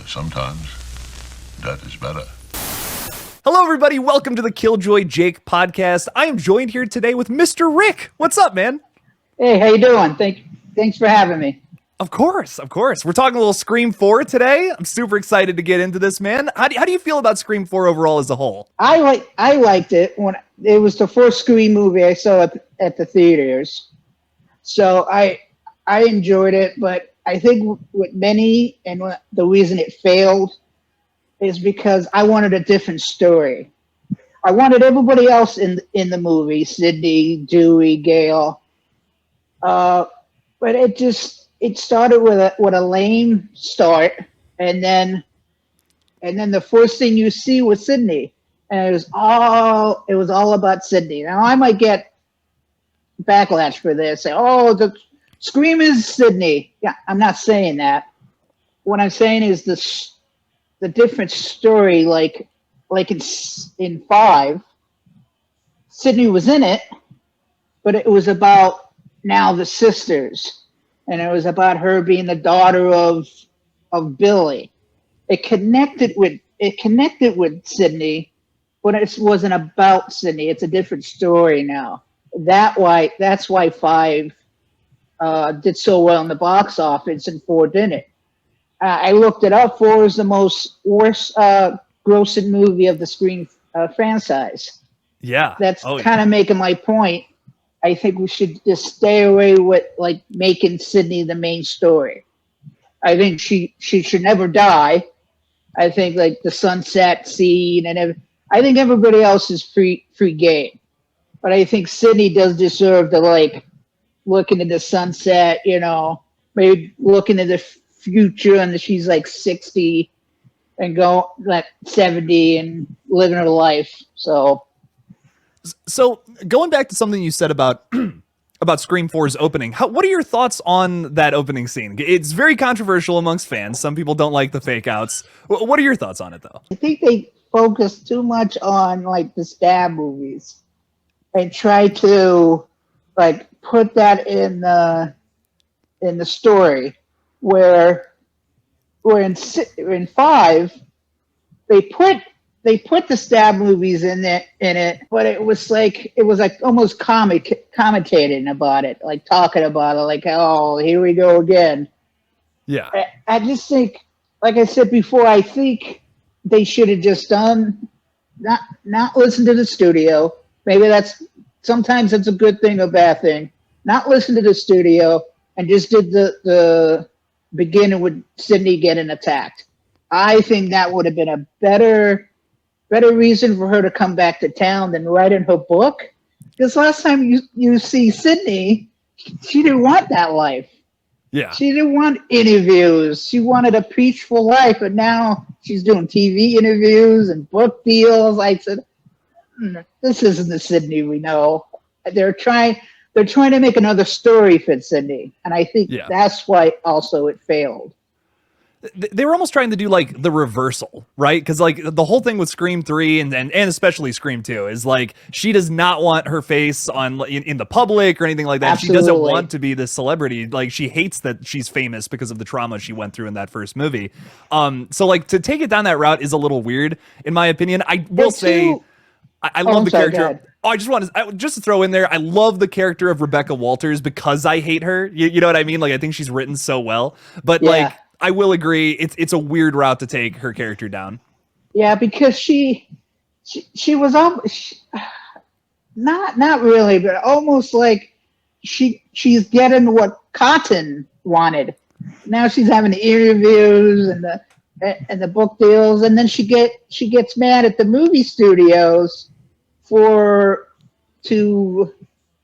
sometimes that is better. Hello, everybody. Welcome to the KillJoy Jake podcast. I am joined here today with Mr. Rick. What's up, man? Hey, how you doing? Thanks for having me. Of course. We're talking a little Scream 4 today. I'm super excited to get into this, man. How do you feel about Scream 4 overall as a whole? I liked it when it was the first Scream movie I saw at the theaters. So I enjoyed it, but I think with many and the reason it failed is because I wanted a different story. I wanted everybody else in the movie, Sydney, Dewey, Gail, but it started with a lame start, and then the first thing you see was Sydney, and it was all about Sydney. Now I might get backlash for this. Say, oh, the Scream is Sydney. Yeah, I'm not saying that. What I'm saying is the different story. Like in 5, Sydney was in it, but it was about now the sisters. And it was about her being the daughter of Billy. It connected with Sydney, but it wasn't about Sydney. It's a different story now. That's why 5 did so well in the box office and 4 didn't. I looked it up. 4 is the worst grossing movie of the Scream franchise. Yeah, that's kind of making my point. I think we should just stay away with making Sydney the main story. I think she should never die. I think the sunset scene and I think everybody else is free game, but I think Sydney does deserve to look into the sunset. Maybe look into the future and she's 60 and go 70 and living her life. So going back to something you said about Scream 4's opening, what are your thoughts on that opening scene? It's very controversial amongst fans. Some people don't like the fake outs. What are your thoughts on it, though? I think they focus too much on the stab movies and try to put that in the story where in 5 they put the stab movies in it, but it was almost commentating about it, talking about it, oh, here we go again. Yeah. I just think, like I said before, I think they should have just done not listen to the studio. Maybe sometimes it's a good thing or bad thing. Not listen to the studio and just did the beginning with Sydney getting attacked. I think that would have been a better reason for her to come back to town than write in her book. Because last time you see Sydney, she didn't want that life. Yeah. She didn't want interviews. She wanted a peaceful life, and now she's doing TV interviews and book deals. I said, this isn't the Sydney we know. They're trying to make another story fit Sydney, and I think that's why also it failed. They were almost trying to do the reversal, right? Because the whole thing with Scream 3 and especially Scream 2 is she does not want her face in the public or anything like that. Absolutely. She doesn't want to be this celebrity. She hates that she's famous because of the trauma she went through in that first movie. So to take it down that route is a little weird in my opinion. I will say I love the character. Oh, I just to throw in there, I love the character of Rebecca Walters because I hate her. You know what I mean? I think she's written so well, but I will agree, it's a weird route to take her character down. Yeah, because she was not really, but almost she's getting what Cotton wanted. Now she's having the interviews and the book deals, and then she gets mad at the movie studios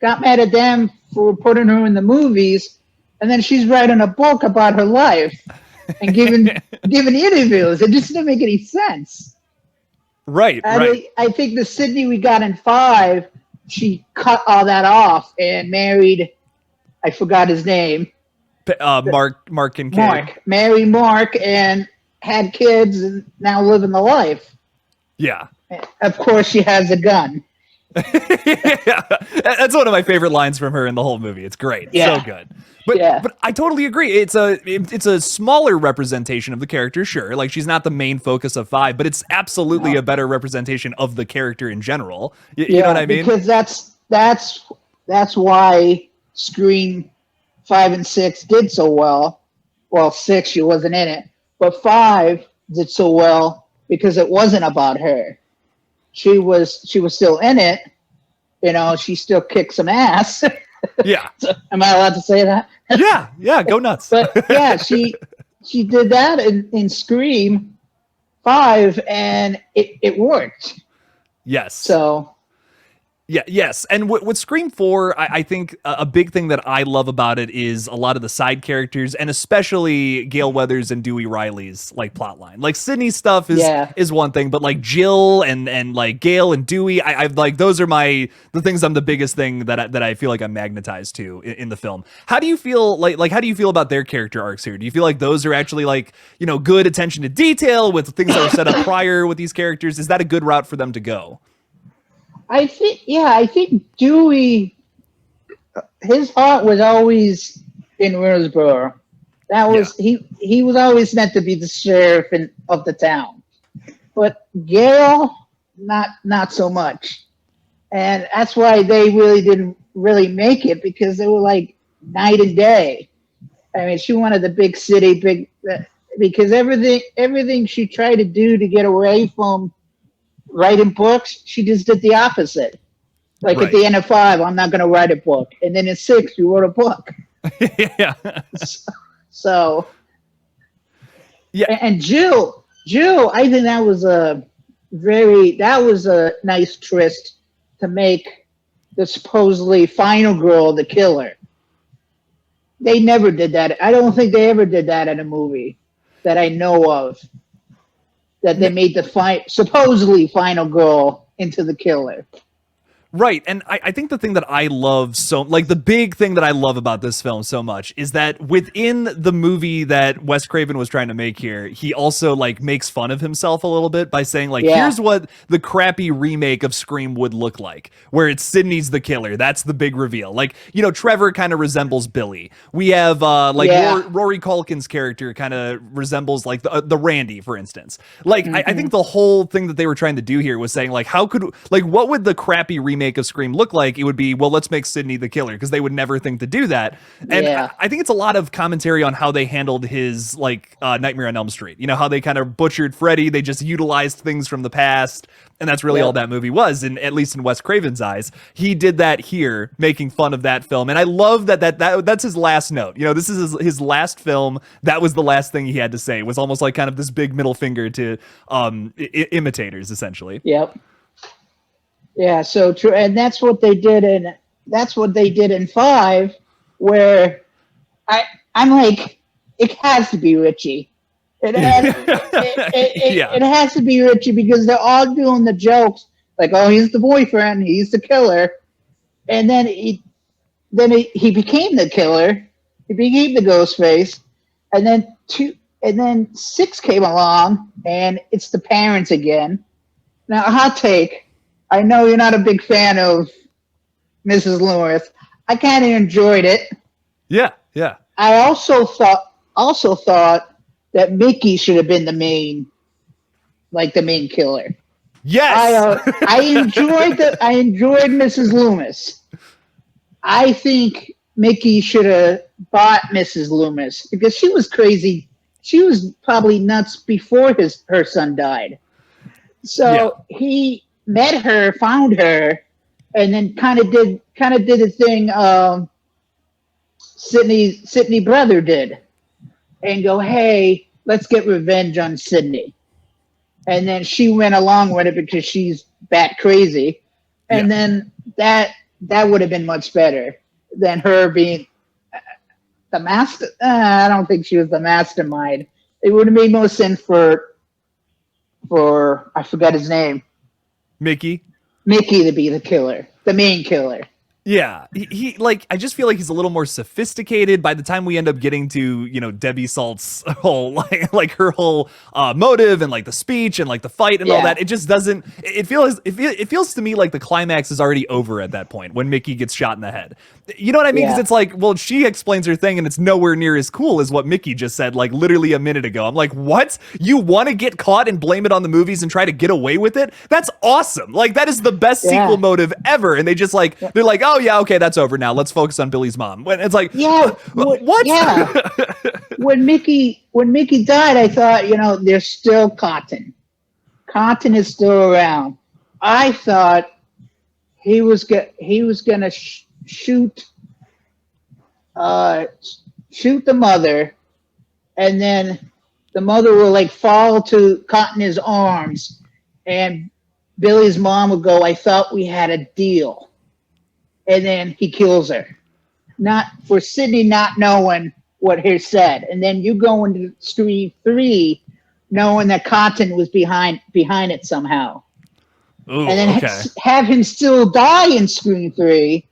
got mad at them for putting her in the movies, and then she's writing a book about her life. And giving interviews. It just didn't make any sense. Right. I think the Sydney we got in 5, she cut all that off and married, I forgot his name. Mark Kincaid. Married Mark and had kids and now living the life. Yeah. Of course, she has a gun. Yeah, that's one of my favorite lines from her in the whole movie. It's great. Yeah. So good. But I totally agree. It's a smaller representation of the character, sure. Like she's not the main focus of 5, but it's absolutely a better representation of the character in general. You know what I mean? Because that's why Scream 5 and 6 did so well. Well, 6 she wasn't in it, but 5 did so well because it wasn't about her. She was still in it. You know, she still kicked some ass. Yeah. So, am I allowed to say that? Yeah, go nuts. But yeah, she did that in Scream 5, and it worked. Yes. So. Yeah, yes. And with Scream 4, I think a big thing that I love about it is a lot of the side characters, and especially Gale Weathers and Dewey Riley's like plot line. Like Sydney's stuff is one thing, but like Jill and like Gale and Dewey, I like those are the things I'm the biggest thing that I feel like I'm magnetized to in the film. How do you feel like how do you feel about their character arcs here? Do you feel like those are actually like, you know, good attention to detail with things that were set up prior with these characters? Is that a good route for them to go? I think Dewey, his heart was always in Roseboro. That was he was always meant to be the sheriff of the town. But Gale, not so much. And that's why they really didn't really make it, because they were like night and day. I mean, she wanted the big city, because everything she tried to do to get away from writing books, she just did the opposite. Like at the end of 5, I'm not going to write a book, and then in 6, you wrote a book. Yeah. So, yeah. And Jill, I think that was a nice twist to make the supposedly final girl the killer. They never did that. I don't think they ever did that in a movie that I know of. That they made the supposedly final girl into the killer. Right. And I think the thing that I love the big thing that I love about this film so much is that within the movie that Wes Craven was trying to make here, he also like makes fun of himself a little bit by saying like, here's what the crappy remake of Scream would look like, where it's Sidney's the killer. That's the big reveal. Like, you know, Trevor kind of resembles Billy. We have Rory Culkin's character kind of resembles like the Randy, for instance. Like, I think the whole thing that they were trying to do here was saying like, what would the crappy remake of Scream look like? It would be, well, let's make Sidney the killer, because they would never think to do that. And I think it's a lot of commentary on how they handled his like Nightmare on Elm Street. You know, how they kind of butchered Freddy. They just utilized things from the past, and that's really all that movie was. And at least in Wes Craven's eyes, he did that here, making fun of that film. And I love that's his last note. You know, this is his last film. That was the last thing he had to say. It was almost like kind of this big middle finger to imitators, essentially. Yep. Yeah, so true, and that's what they did in 5, where I'm like, it has to be Richie. It has to be Richie, because they're all doing the jokes like, oh, he's the boyfriend, he's the killer, and then he became the killer, he became the ghost face, and then 6 came along, and it's the parents again. Now, a hot take. I know you're not a big fan of Mrs. Loomis. I kind of enjoyed it. Yeah. I also thought that Mickey should have been the main killer. Yes. I enjoyed Mrs. Loomis. I think Mickey should have bought Mrs. Loomis, because she was crazy. She was probably nuts before her son died. So he met her, found her, and then kind of did the thing Sidney brother did, and go, hey, let's get revenge on Sidney. And then she went along with it because she's bat crazy, and then that would have been much better than her being the master. I don't think she was the mastermind. It would have made more sense for I forgot his name. Mickey to be the killer, the main killer. Yeah, he like I just feel like he's a little more sophisticated by the time we end up getting to, you know, Debbie Salt's whole like her whole motive and like the speech and like the fight and all Yeah. that. It just doesn't it feels to me like the climax is already over at that point when Mickey gets shot in the head. You know what I mean? Because Yeah. it's like, well, she explains her thing and it's nowhere near as cool as what Mickey just said like literally a minute ago. I'm like, what? You want to get caught and blame it on the movies and try to get away with it? That's awesome. Like that is the best Yeah. sequel motive ever. And they just like they're like, oh yeah, okay, that's over now. Let's focus on Billy's mom. When it's like, Yeah. what? Yeah. when Mickey died, I thought, you know, there's still Cotton. Cotton is still around. I thought he was gonna shoot the mother, and then the mother will like fall to Cotton's arms, and Billy's mom would go, "I thought we had a deal," and then he kills her. Not for Sydney not knowing what he said, and then you go into SCRE4M knowing that Cotton was behind it somehow. Ooh, And then okay. have him still die in SCRE4M,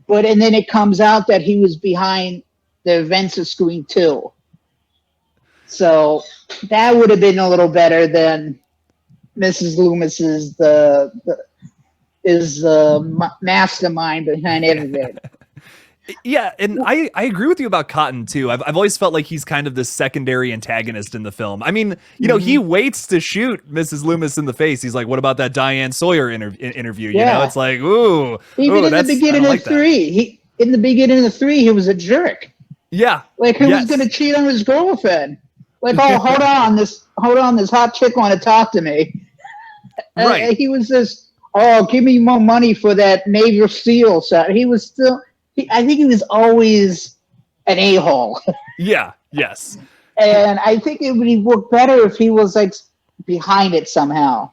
and then it comes out that he was behind the events of SCRE2. So that would have been a little better than Mrs. Loomis's mastermind behind everything. Yeah, and I agree with you about Cotton too. I've always felt like he's kind of this secondary antagonist in the film. I mean, you know, he waits to shoot Mrs. Loomis in the face. He's like, "What about that Diane Sawyer interview?" You know, it's like, ooh, even in the beginning of three. in the beginning of 3, he was a jerk. Yeah, Like he was going to cheat on his girlfriend. Like, oh, hold on, this hot chick want to talk to me. Right. He was just, oh, give me more money for that Navy SEAL set. He was still. I think he was always an a-hole. Yeah. Yes. And I think it would work better if he was like behind it somehow.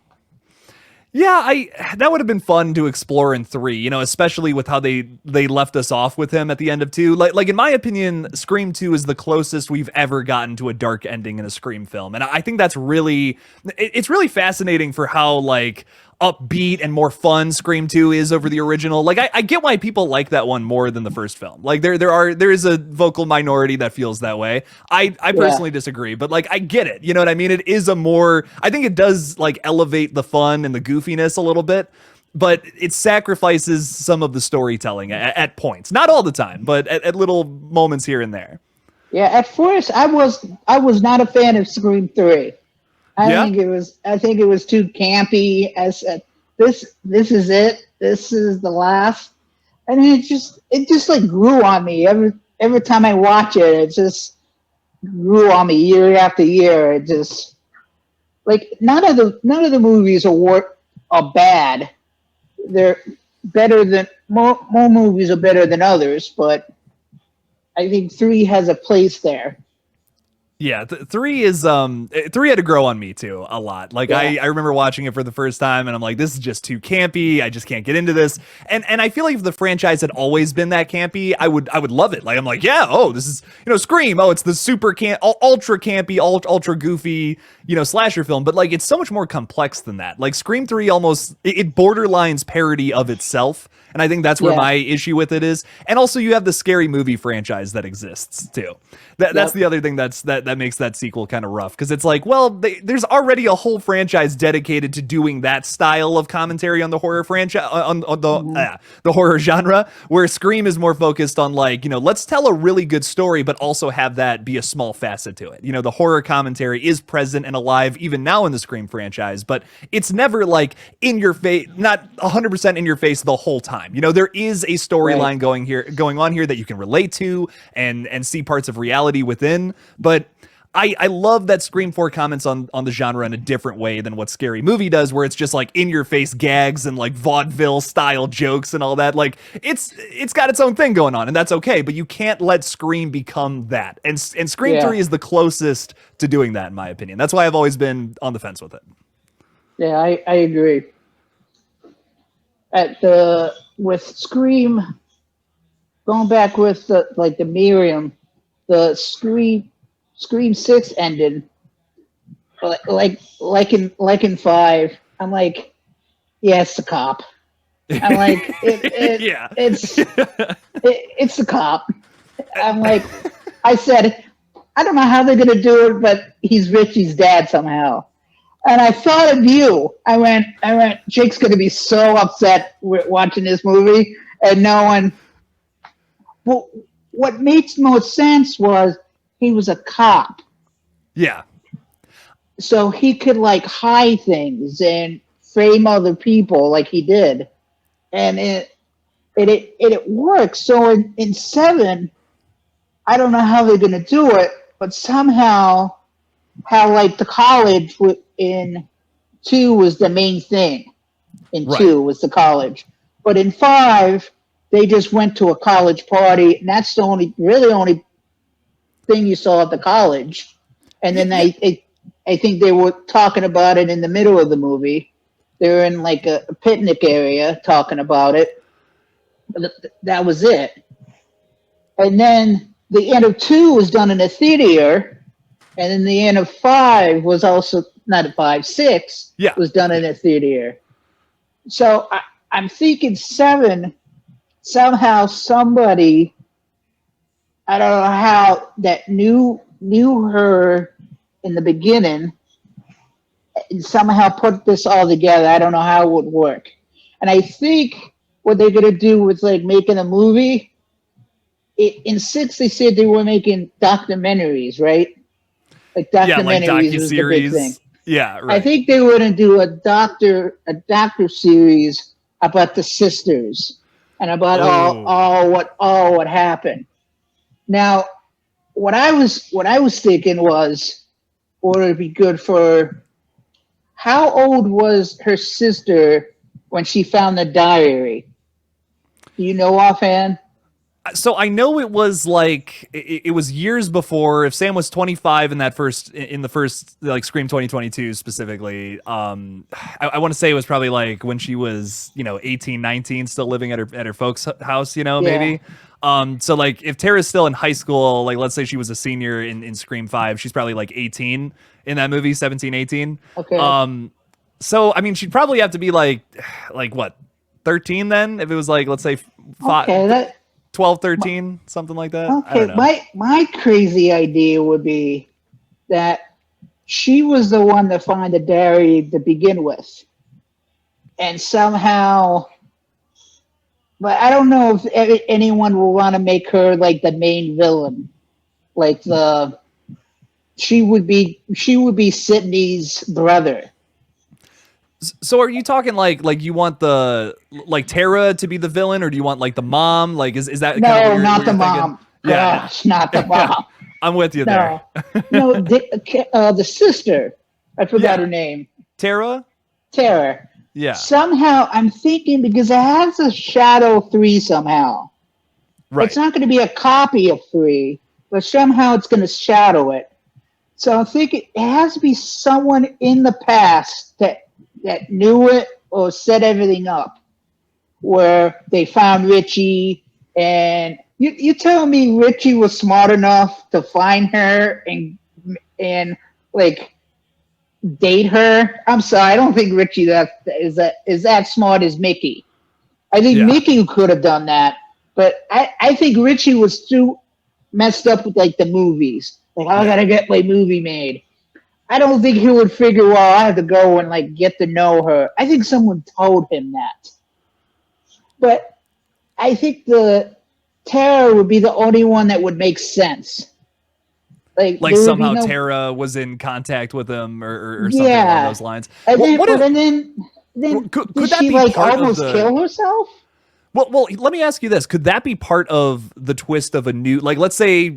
Yeah, that would have been fun to explore in 3, you know, especially with how they left us off with him at the end of 2. Like in my opinion, Scream 2 is the closest we've ever gotten to a dark ending in a Scream film. And I think that's really, it's really fascinating for how like upbeat and more fun Scream 2 is over the original. Like I get why people like that one more than the first film. Like there is a vocal minority that feels that way. I personally disagree, but like I get it. You know what I mean? It is I think it does like elevate the fun and the goofiness a little bit, but it sacrifices some of the storytelling at points. Not all the time, but at little moments here and there. Yeah, at first I was not a fan of Scream 3. I think it was too campy. As this is it. This is the last, and it just like grew on me every time I watch it. It just grew on me year after year. It just like none of the movies are bad. They're better than more movies are better than others, but I think 3 has a place there. Yeah, 3 is 3 had to grow on me too a lot. Like I remember watching it for the first time and I'm like, this is just too campy. I just can't get into this. And I feel like if the franchise had always been that campy, I would love it. Like I'm like, yeah, oh, this is, you know, Scream. Oh, it's the super ultra campy, ultra goofy, you know, slasher film. But like it's so much more complex than that. Like Scream 3 almost it borderlines parody of itself. And I think that's where my issue with it is. And also you have the Scary Movie franchise that exists too. That's the other thing that makes that sequel kind of rough. Because it's like, well, there's already a whole franchise dedicated to doing that style of commentary on the horror franchise, on the horror genre, where Scream is more focused on like, you know, let's tell a really good story, but also have that be a small facet to it. You know, the horror commentary is present and alive even now in the Scream franchise, but it's never like in your face, not 100% in your face the whole time. You know, there is a storyline going on here that you can relate to and see parts of reality within. But I love that Scream 4 comments on the genre in a different way than what Scary Movie does, where it's just like in your face gags and like vaudeville style jokes and all that. Like it's got its own thing going on, and that's okay. But you can't let Scream become that. And Scream 3 is the closest to doing that, in my opinion. That's why I've always been on the fence with it. Yeah, I agree. With Scream, going back with the Miriam, the Scream 6 ended like in 5. I'm like, yeah, it's the cop. I'm like, Yeah. it's the cop. I'm like, I said, I don't know how they're gonna do it, but he's Richie's dad somehow. And I thought of you. I went, Jake's gonna be so upset watching this movie, and no one. Well, what makes most sense was he was a cop, Yeah. so he could like hide things and frame other people like he did, and it works. So in 7, I don't know how they're gonna do it, but somehow, how like the college in 2 was the main thing. In Right. 2 was the college, but in 5 they just went to a college party, and that's the only thing you saw at the college. And then I think they were talking about it in the middle of the movie. They were in like a picnic area talking about it. But that was it. And then the end of 2 was done in a theater, and then the end of 5 was also not a 5, 6 was done in a theater. So I'm thinking 7, somehow somebody, I don't know how, that knew her in the beginning and somehow put this all together. I don't know how it would work. And I think what they're going to do with like making a movie, in 6 they said they were making documentaries, right? Like documentaries was the big thing. Yeah, right. I think they were going to do a doctor series about the sisters and about all what happened. Now, what I was thinking was, would it be good for, how old was her sister when she found the diary? Do you know offhand? So I know it was like it was years before. If Sam was 25 in the first like Scream 2022 specifically, I want to say it was probably like when she was 18, 19, still living at her folks' house, maybe. So like if Tara's still in high school, like let's say she was a senior in Scream 5, she's probably like 18 in that movie, 17, 18. Okay. So I mean she'd probably have to be like what, 13 then, if it was like let's say 5. Okay, 12, 13, something like that. Okay, I don't know. my crazy idea would be that she was the one to find the diary to begin with, and somehow, but I don't know if anyone will want to make her like the main villain, like she would be Sydney's brother. So are you talking like you want the like Tara to be the villain, or do you want like the mom? Like is that no, kind of not the mom? Yeah, gosh, not the mom. I'm with you No, there. no, the sister. I forgot her name. Tara. Yeah. Somehow I'm thinking, because it has a shadow 3 somehow. Right. It's not going to be a copy of 3, but somehow it's going to shadow it. So I'm thinking it has to be someone in the past that knew it or set everything up, where they found Richie, and you tell me Richie was smart enough to find her and like date her? I'm sorry, I don't think Richie is that smart as Mickey. I think Mickey could have done that, but I think Richie was too messed up with like the movies. Like, I gotta get my movie made. I don't think he would figure, well, I have to go and like get to know her. I think someone told him that. But I think the Tara would be the only one that would make sense. Like somehow Tara was in contact with him or something along those lines. And then could that she like almost kill herself? Well, let me ask you this. Could that be part of the twist of a new, like, let's say,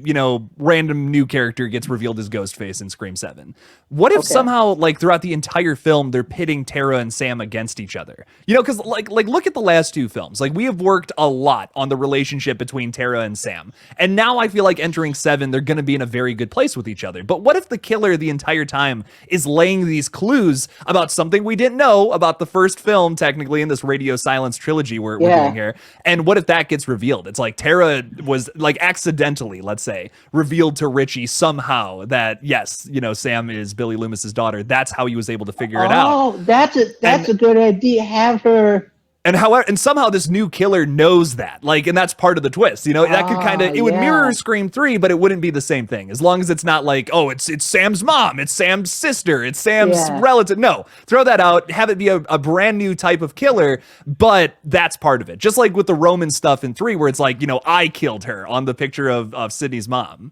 random new character gets revealed as Ghostface in Scream 7. What if somehow, like, throughout the entire film, they're pitting Tara and Sam against each other? Because, like, look at the last 2 films. Like, we have worked a lot on the relationship between Tara and Sam. And now I feel like entering 7, they're going to be in a very good place with each other. But what if the killer the entire time is laying these clues about something we didn't know about the first film, technically, in this Radio Silence trilogy we're doing here? And what if that gets revealed? It's like Tara was like accidentally, let's say, revealed to Richie somehow that yes, Sam is Billy Loomis's daughter. That's how he was able to figure it out. Oh, that's a good idea. Have her And somehow this new killer knows that, like, and that's part of the twist. You know, that could kind of, it would mirror Scream 3, but it wouldn't be the same thing. As long as it's not like, oh, it's Sam's mom, it's Sam's sister, it's Sam's relative. No, throw that out, have it be a brand new type of killer, but that's part of it. Just like with the Roman stuff in 3, where it's like, you know, I killed her on the picture of Sydney's mom.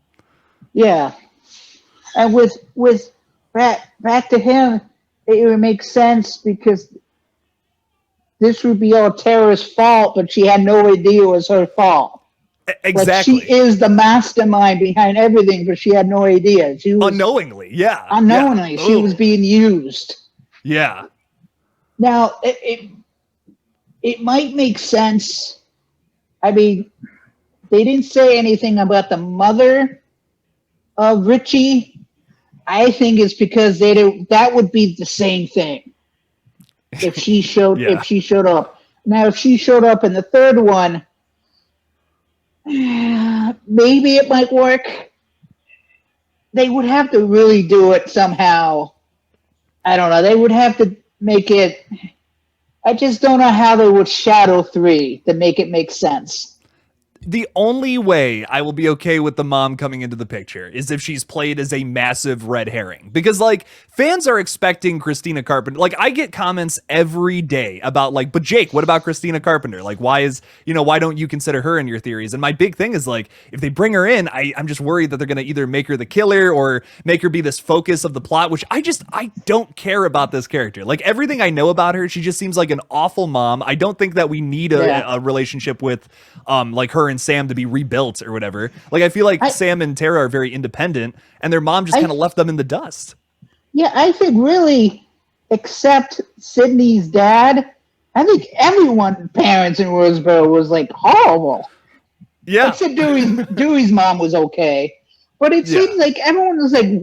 Yeah. And with back to him, it would make sense because this would be all Tara's fault, but she had no idea it was her fault. Exactly. Like, she is the mastermind behind everything, but she had no idea. She was unknowingly, unknowingly, she was being used. Yeah. Now it might make sense. I mean, they didn't say anything about the mother of Richie. I think it's because that would be the same thing. If she showed up. Now, if she showed up in the third one, maybe it might work. They would have to really do it somehow. I don't know. They would have to make it. I just don't know how they would shadow 3 to make it make sense. The only way I will be okay with the mom coming into the picture is if she's played as a massive red herring. Because, like, fans are expecting Christina Carpenter. Like, I get comments every day about, like, but Jake, what about Christina Carpenter? Like, why don't you consider her in your theories? And my big thing is, like, if they bring her in, I'm just worried that they're going to either make her the killer or make her be this focus of the plot, which I don't care about this character. Like, everything I know about her, she just seems like an awful mom. I don't think that we need a relationship with, like, her and Sam to be rebuilt or whatever. Like, I feel like Sam and Tara are very independent, and their mom just kind of left them in the dust. Yeah, I think really, except Sydney's dad, I think everyone, parents in Roseboro, was like horrible. Yeah. Except Dewey's mom was okay. But it seems like everyone was like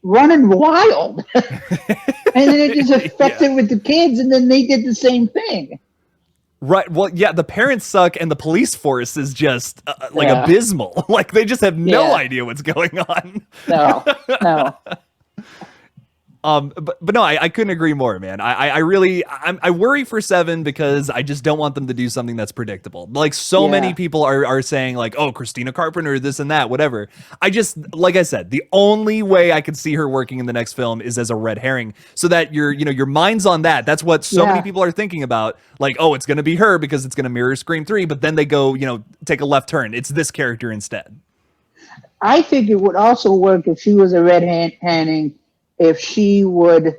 running wild. And then it just affected with the kids, and then they did the same thing. Right. Well, yeah, the parents suck, and the police force is just abysmal. Like, they just have no idea what's going on. No. But no, I couldn't agree more, man. I worry for 7 because I just don't want them to do something that's predictable. Like, so many people are saying, like, oh, Christina Carpenter, this and that, whatever. Like I said, the only way I could see her working in the next film is as a red herring, so that your mind's on that. That's what so many people are thinking about. Like, oh, it's going to be her because it's going to mirror Scream 3, but then they go, take a left turn. It's this character instead. I think it would also work if she was a red herring. If she was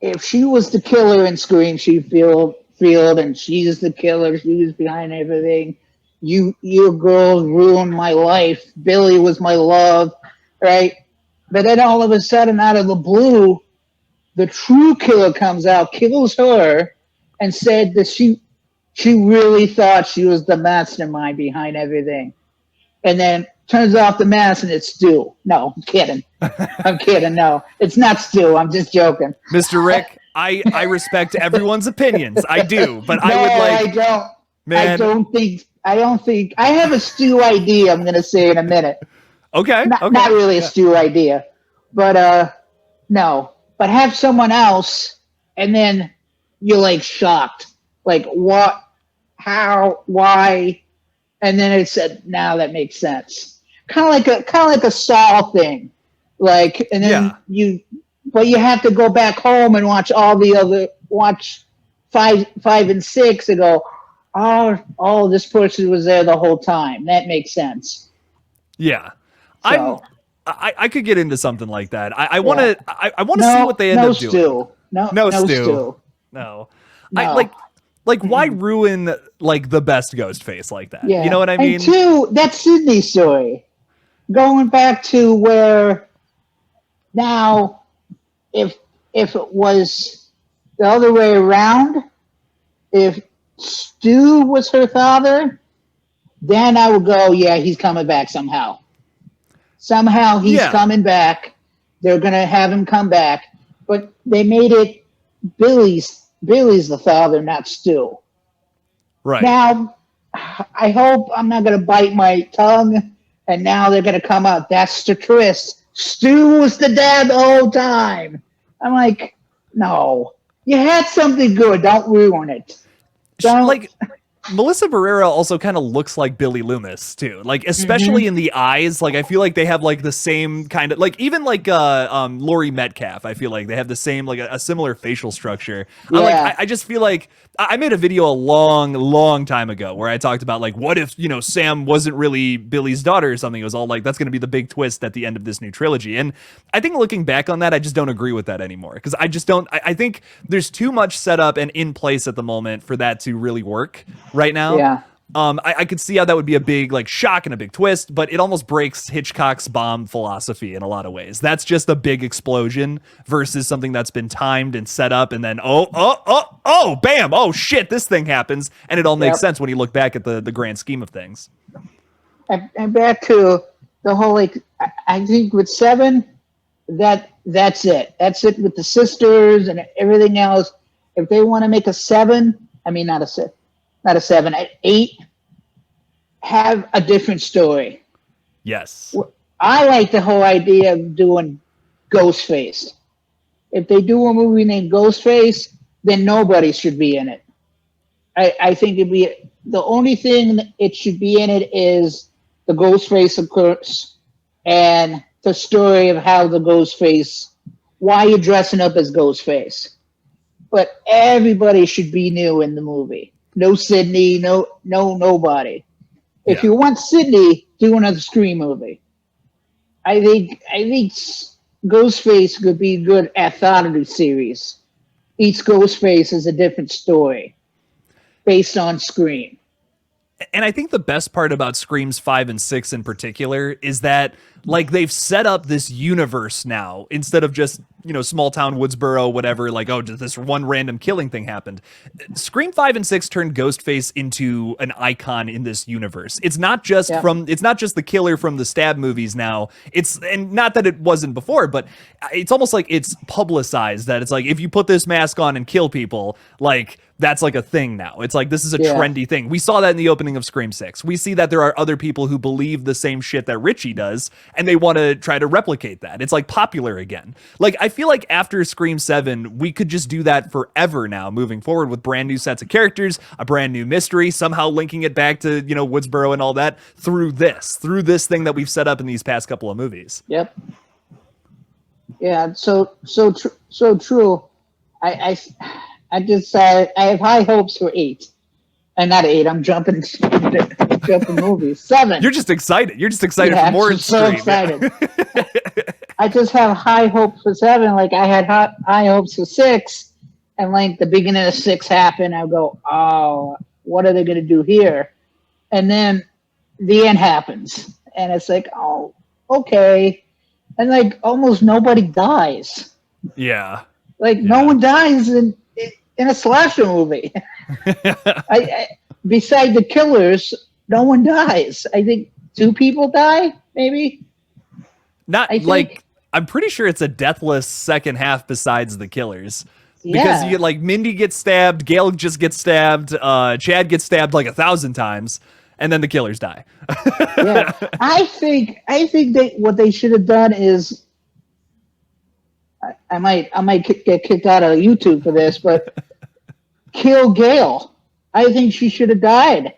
the killer in Scream, she'd feel and she's the killer, she was behind everything. You girls ruined my life. Billy was my love, right? But then all of a sudden, out of the blue, the true killer comes out, kills her, and said that she really thought she was the mastermind behind everything. And then turns off the mask and it's Stu. No, I'm kidding. No, it's not Stu. I'm just joking. Mr. Rick, I respect everyone's opinions. I do, but no, I don't. Man. I don't think. I have a Stu idea I'm going to say in a minute. Okay. Not really a Stu idea, but no. But have someone else, and then you're like shocked. Like, what? How? Why? And then it said, now that makes sense. Kind of like a Saw thing. Like, and then you have to go back home and watch watch 5 and 6 and go, oh, this person was there the whole time. That makes sense. Yeah. So, I could get into something like that. I want to see what they end up doing. No Stu. No. Like, why ruin, like, the bbest ghost face like that? Yeah. You know what I mean? And 2, that's Sydney's story. Going back to where now, if it was the other way around, if Stu was her father, then I would go, yeah, he's coming back somehow. Somehow he's coming back. They're going to have him come back. But they made it Billy's the father, not Stu. Right. Now, I hope I'm not going to bite my tongue, and now they're going to come out. That's the twist. Stu was the dad the whole time. I'm like, no. You had something good. Don't ruin it. Don't. Like, Melissa Barrera also kind of looks like Billy Loomis too, like especially in the eyes. Like I feel like they have like the same kind of like even like Laurie Metcalf. I feel like they have the same like a similar facial structure. Yeah. I just feel like I made a video a long time ago where I talked about like what if Sam wasn't really Billy's daughter or something. It was all like that's going to be the big twist at the end of this new trilogy. And I think looking back on that, I just don't agree with that anymore because I just don't. I think there's too much set up and in place at the moment for that to really work right now. Yeah. I could see how that would be a big like shock and a big twist, but it almost breaks Hitchcock's bomb philosophy in a lot of ways. That's just a big explosion versus something that's been timed and set up, and then bam, oh shit, this thing happens, and it all makes sense when you look back at the grand scheme of things. And back to the whole like, I think with 7, that's it. That's it with the sisters and everything else. If they want to make a 7, I mean not a 7. Not a 7, at 8, have a different story. Yes. I like the whole idea of doing Ghostface. If they do a movie named Ghostface, then nobody should be in it. I think it'd be the only thing it should be in it is the Ghostface, of course, and the story of how the Ghostface, why you're dressing up as Ghostface. But everybody should be new in the movie. No Sydney, nobody. If you want Sydney, do another Scream movie. I think Ghostface could be a good anthology series. Each Ghostface is a different story based on Scream. And I think the best part about Screams 5 and 6 in particular is that like they've set up this universe now instead of just, small town Woodsboro, whatever, like, oh, just this one random killing thing happened. Scream 5 and 6 turned Ghostface into an icon in this universe. It's not just it's not just the killer from the Stab movies now. And not that it wasn't before, but it's almost like it's publicized that it's like, if you put this mask on and kill people, like, that's like a thing now. It's like, this is a trendy thing. We saw that in the opening of Scream 6. We see that there are other people who believe the same shit that Richie does, and they want to try to replicate that. It's like popular again. Like, I feel like after Scream 7, we could just do that forever now, moving forward with brand new sets of characters, a brand new mystery, somehow linking it back to, Woodsboro and all that through this thing that we've set up in these past couple of movies. Yep. Yeah. So true. I have high hopes for 8. And not 8, I'm jumping movies. 7. You're just excited. You're just excited for more. I'm so excited. I just have high hopes for 7. Like I had high hopes for 6, and like the beginning of 6 happened. I go, oh, what are they going to do here? And then the end happens, and it's like, oh, okay. And like almost nobody dies. Yeah. Like no one dies in a slasher movie. Beside the killers, no one dies. I think 2 people die, maybe. I'm pretty sure it's a deathless second half besides the killers. Because you get like Mindy gets stabbed, Gail just gets stabbed, Chad gets stabbed like 1,000 times, and then the killers die. Yeah, I think what they should have done is, I might get kicked out of YouTube for this, but kill Gail. I think she should have died.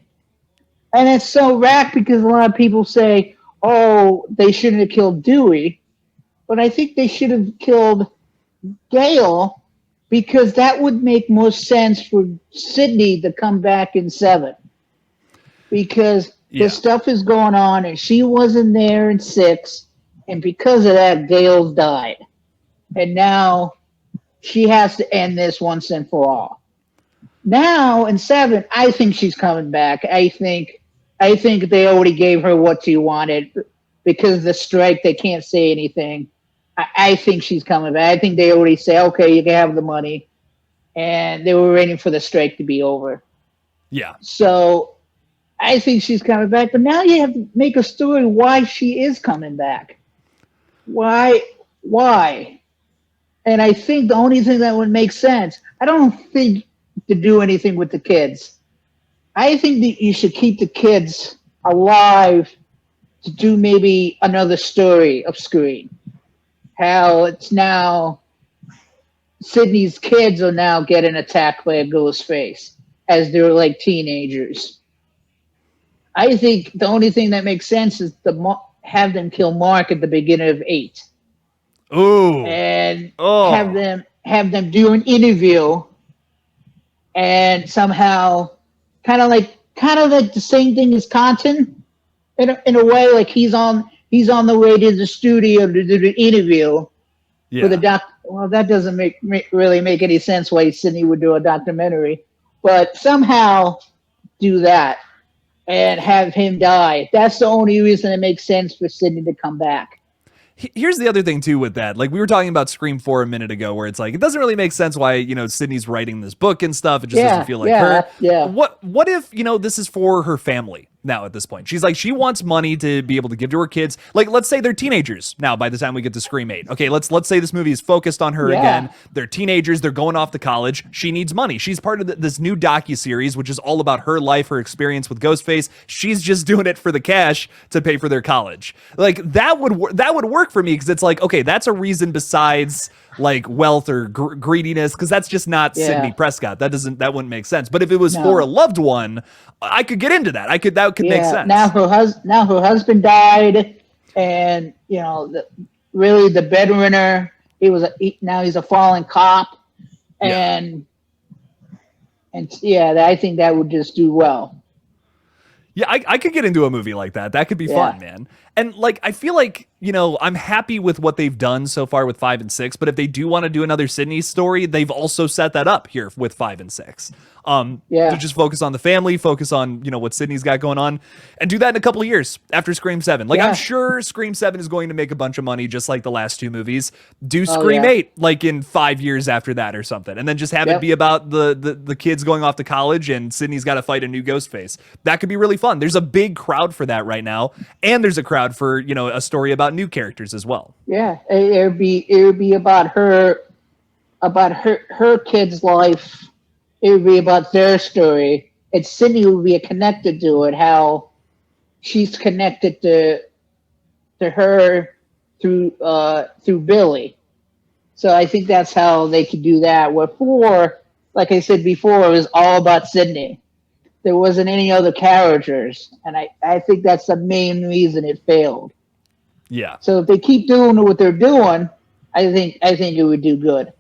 And it's so whack because a lot of people say, oh, they shouldn't have killed Dewey. But I think they should have killed Gail because that would make more sense for Sydney to come back in 7. Because the stuff is going on and she wasn't there in 6. And because of that, Gail's died. And now she has to end this once and for all. Now in 7, I think she's coming back. I think they already gave her what she wanted because of the strike. They can't say anything. I think she's coming back. I think they already say, okay, you can have the money, and they were waiting for the strike to be over. Yeah. So I think she's coming back. But now you have to make a story why she is coming back. Why? And I think the only thing that would make sense. I don't think to do anything with the kids. I think that you should keep the kids alive to do maybe another story of Scream. How it's now Sydney's kids are now getting attacked by a ghost face as they're like teenagers. I think the only thing that makes sense is to have them kill Mark at the beginning of 8. Ooh. And have them do an interview, and somehow kind of like the same thing as Conton in a way, like he's on the way to the studio to do the interview for the doc. Well, that doesn't really make any sense why Sydney would do a documentary, but somehow do that and have him die. That's the only reason it makes sense for Sydney to come back. Here's the other thing too with that. Like we were talking about Scream 4 a minute ago, where it's like it doesn't really make sense why, you know, Sydney's writing this book and stuff. It just doesn't feel like her. Yeah. What if, you know, this is for her family now at this point? She's like, she wants money to be able to give to her kids. Like, let's say they're teenagers now by the time we get to Scream 8. Okay, let's say this movie is focused on her again. They're teenagers, they're going off to college. She needs money. She's part of this new docuseries, which is all about her life, her experience with Ghostface. She's just doing it for the cash to pay for their college. Like that would work for me, because it's like, okay, that's a reason besides like wealth or greediness, because that's just not Sidney Prescott. That wouldn't make sense. But if it was for a loved one, I could get into that. That could make sense. Now her husband died, and you know, really the breadwinner. Now he's a fallen cop, and I think that would just do well. Yeah, I could get into a movie like that. That could be fun, man. And like, I feel like, you know, I'm happy with what they've done so far with 5 and 6, but if they do want to do another Sydney story, they've also set that up here with 5 and 6. To just focus on the family, focus on, you know, what Sydney's got going on, and do that in a couple of years after Scream 7. Like, I'm sure Scream 7 is going to make a bunch of money just like the last 2 movies. Do Scream 8 like in 5 years after that or something, and then just have it be about the kids going off to college and Sydney's got to fight a new Ghostface. That could be really fun. There's a big crowd for that right now, and there's a crowd for, you know, a story about new characters as well. Yeah, it would be about her kid's life. It would be about their story. And Sydney would be connected to it, how she's connected to her through Billy. So I think that's how they could do that. Where 4, like I said before, it was all about Sydney. There wasn't any other characters, and I think that's the main reason it failed. Yeah. So if they keep doing what they're doing, I think it would do good.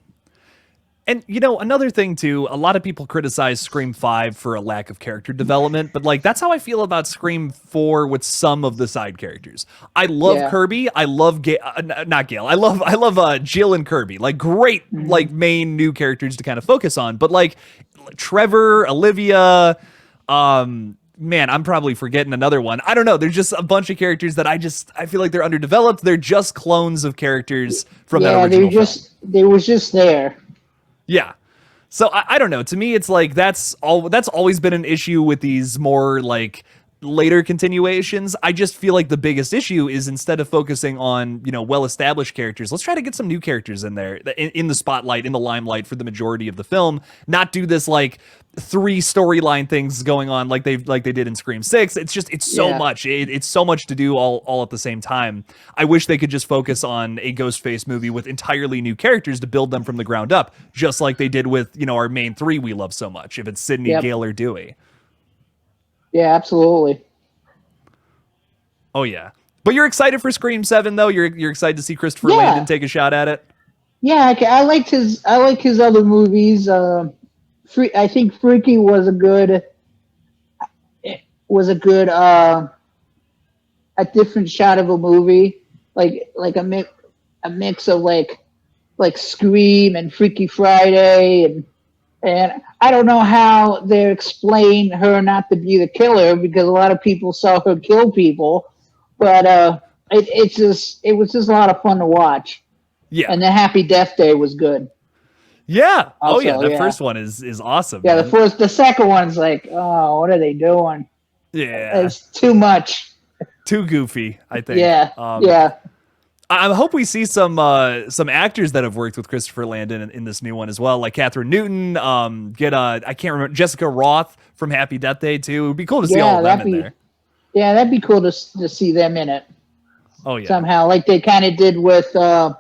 And, you know, another thing, too, a lot of people criticize Scream 5 for a lack of character development, but, like, that's how I feel about Scream 4 with some of the side characters. I love Kirby. I love not Gail. I love Jill and Kirby. Like, great, like, main new characters to kind of focus on. But, like, Trevor, Olivia, man, I'm probably forgetting another one. I don't know. There's just a bunch of characters that I feel like they're underdeveloped. They're just clones of characters from that original film. They were just there. Yeah. So I don't know. To me, it's like that's always been an issue with these more like later continuations. I just feel like the biggest issue is, instead of focusing on, you know, well-established characters, let's try to get some new characters in there in the spotlight, in the limelight for the majority of the film. Not do this like 3 storyline things going on like they did in Scream 6. It's so much. It's so much to do all at the same time. I wish they could just focus on a Ghostface movie with entirely new characters to build them from the ground up, just like they did with, you know, our main 3 we love so much. If it's Sydney, Gale, or Dewey. Yeah, absolutely. Oh yeah. But you're excited for Scream 7 though? You're excited to see Christopher Landon take a shot at it? Yeah, I like his other movies. I think Freaky was a different shot of a movie, like a mix of like Scream and Freaky Friday, and I don't know how they explain her not to be the killer, because a lot of people saw her kill people, but it was just a lot of fun to watch. Yeah, and the Happy Death Day was good. Yeah. Also, the first one is awesome. Yeah, man. the second one's like, oh, what are they doing? Yeah, it's too much. Too goofy, I think. Yeah. I hope we see some actors that have worked with Christopher Landon in this new one as well, like Catherine Newton. I can't remember, Jessica Roth from Happy Death Day too. It would be cool to see all of them in there. Yeah, that'd be cool to see them in it. Oh yeah. Somehow, like they kind of did with the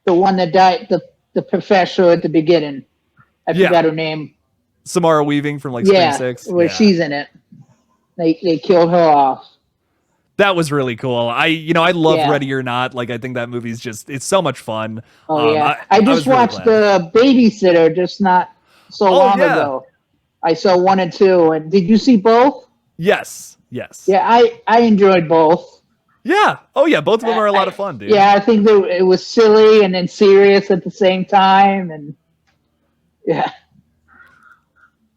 one that died, the professor at the beginning. I forgot her name. Samara Weaving from like Scream 6. Where she's in it. They killed her off. That was really cool. I love Ready or Not. Like, I think that movie's it's so much fun. Oh, yeah. I just watched The Babysitter just not so long ago. I saw 1 and 2. And did you see both? Yes. Yeah, I enjoyed both. Yeah. Oh, yeah. Both of them are a lot of fun, dude. Yeah, I think it was silly and then serious at the same time. And yeah.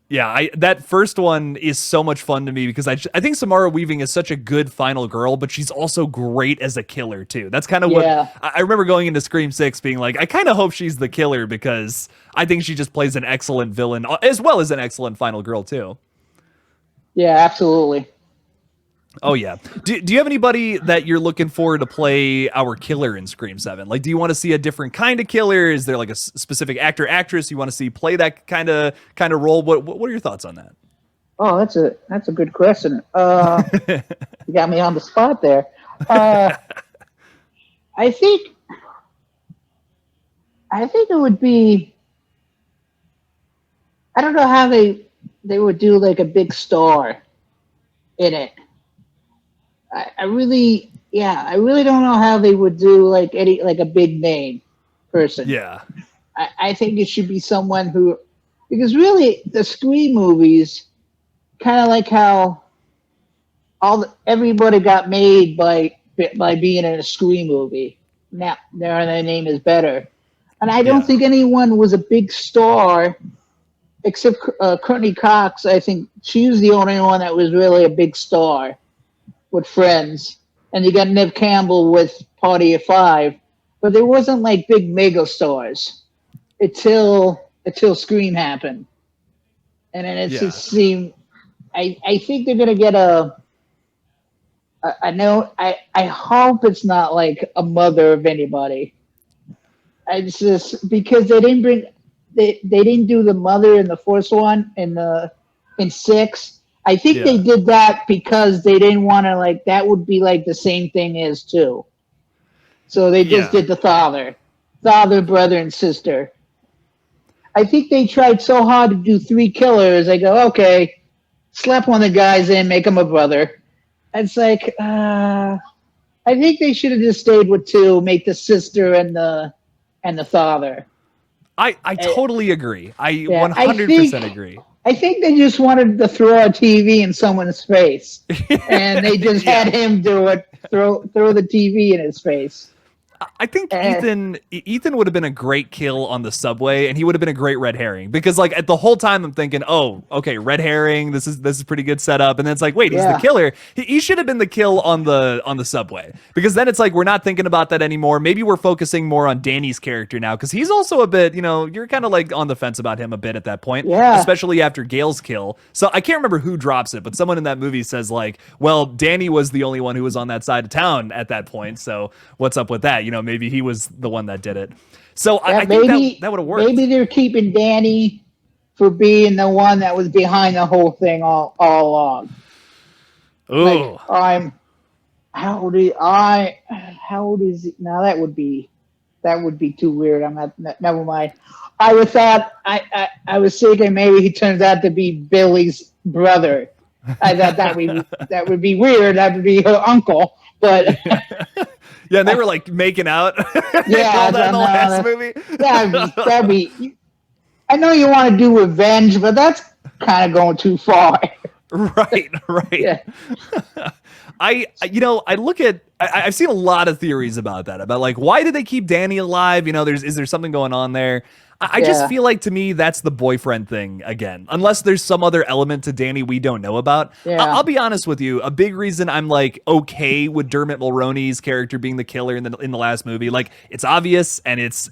Yeah, that first one is so much fun to me because I think Samara Weaving is such a good final girl, but she's also great as a killer too. That's kind of what I remember going into Scream 6 being like, I kind of hope she's the killer because I think she just plays an excellent villain as well as an excellent final girl too. Yeah, absolutely. Oh, yeah. Do you have anybody that you're looking for to play our killer in Scream 7? Like, do you want to see a different kind of killer? Is there like a specific actor, actress you want to see play that kind of role? What are your thoughts on that? Oh, that's a good question. You got me on the spot there. I think it would be, I don't know how they would do like a big star in it. I really don't know how they would do like a big name person. Yeah. I think it should be someone who, because really the Scream movies, kind of like how everybody got made by being in a Scream movie. Now their name is better, and I don't think anyone was a big star except Courtney Cox. I think she was the only one that was really a big star with Friends, and you got Neve Campbell with Party of Five, but there wasn't like big mega stars until Scream happened, and then it just seemed. I think they're gonna get I hope it's not like a mother of anybody. It's just because they didn't do the mother in the first one in 6. I think they did that because they didn't want to that would be like the same thing as 2. So they just did the father, brother, and sister. I think they tried so hard to do 3 killers. I go, okay, slap one of the guys in, make him a brother. It's like, I think they should have just stayed with 2, make the sister and the father. I totally agree. I 100% agree. I think they just wanted to throw a TV in someone's face, and they just had him do it, throw the TV in his face. I think Ethan would have been a great kill on the subway, and he would have been a great red herring because at the whole time I'm thinking, oh, okay, red herring, this is pretty good setup, and then it's like, wait, he's the killer. He should have been the kill on the subway because then it's like we're not thinking about that anymore. Maybe we're focusing more on Danny's character now because he's also a bit, you're kind of like on the fence about him a bit at that point, especially after Gail's kill. So I can't remember who drops it, but someone in that movie says well, Danny was the only one who was on that side of town at that point, so what's up with that? Maybe he was the one that did it. So I think that would have worked. Maybe they're keeping Danny for being the one that was behind the whole thing all along. Ooh. How old is he? Now that would be too weird. I'm not, never mind. I was thinking maybe he turns out to be Billy's brother. I thought that would be weird. That would be her uncle, but yeah, and they were making out. Yeah, in the last movie. That'd be. I know you want to do revenge, but that's kind of going too far. Right. Yeah. I look at. I've seen a lot of theories about that. About why did they keep Danny alive? Is there something going on there? I just feel like, to me, that's the boyfriend thing again. Unless there's some other element to Danny we don't know about. Yeah. I'll be honest with you. A big reason I'm okay with Dermot Mulroney's character being the killer in the last movie. It's obvious, and it's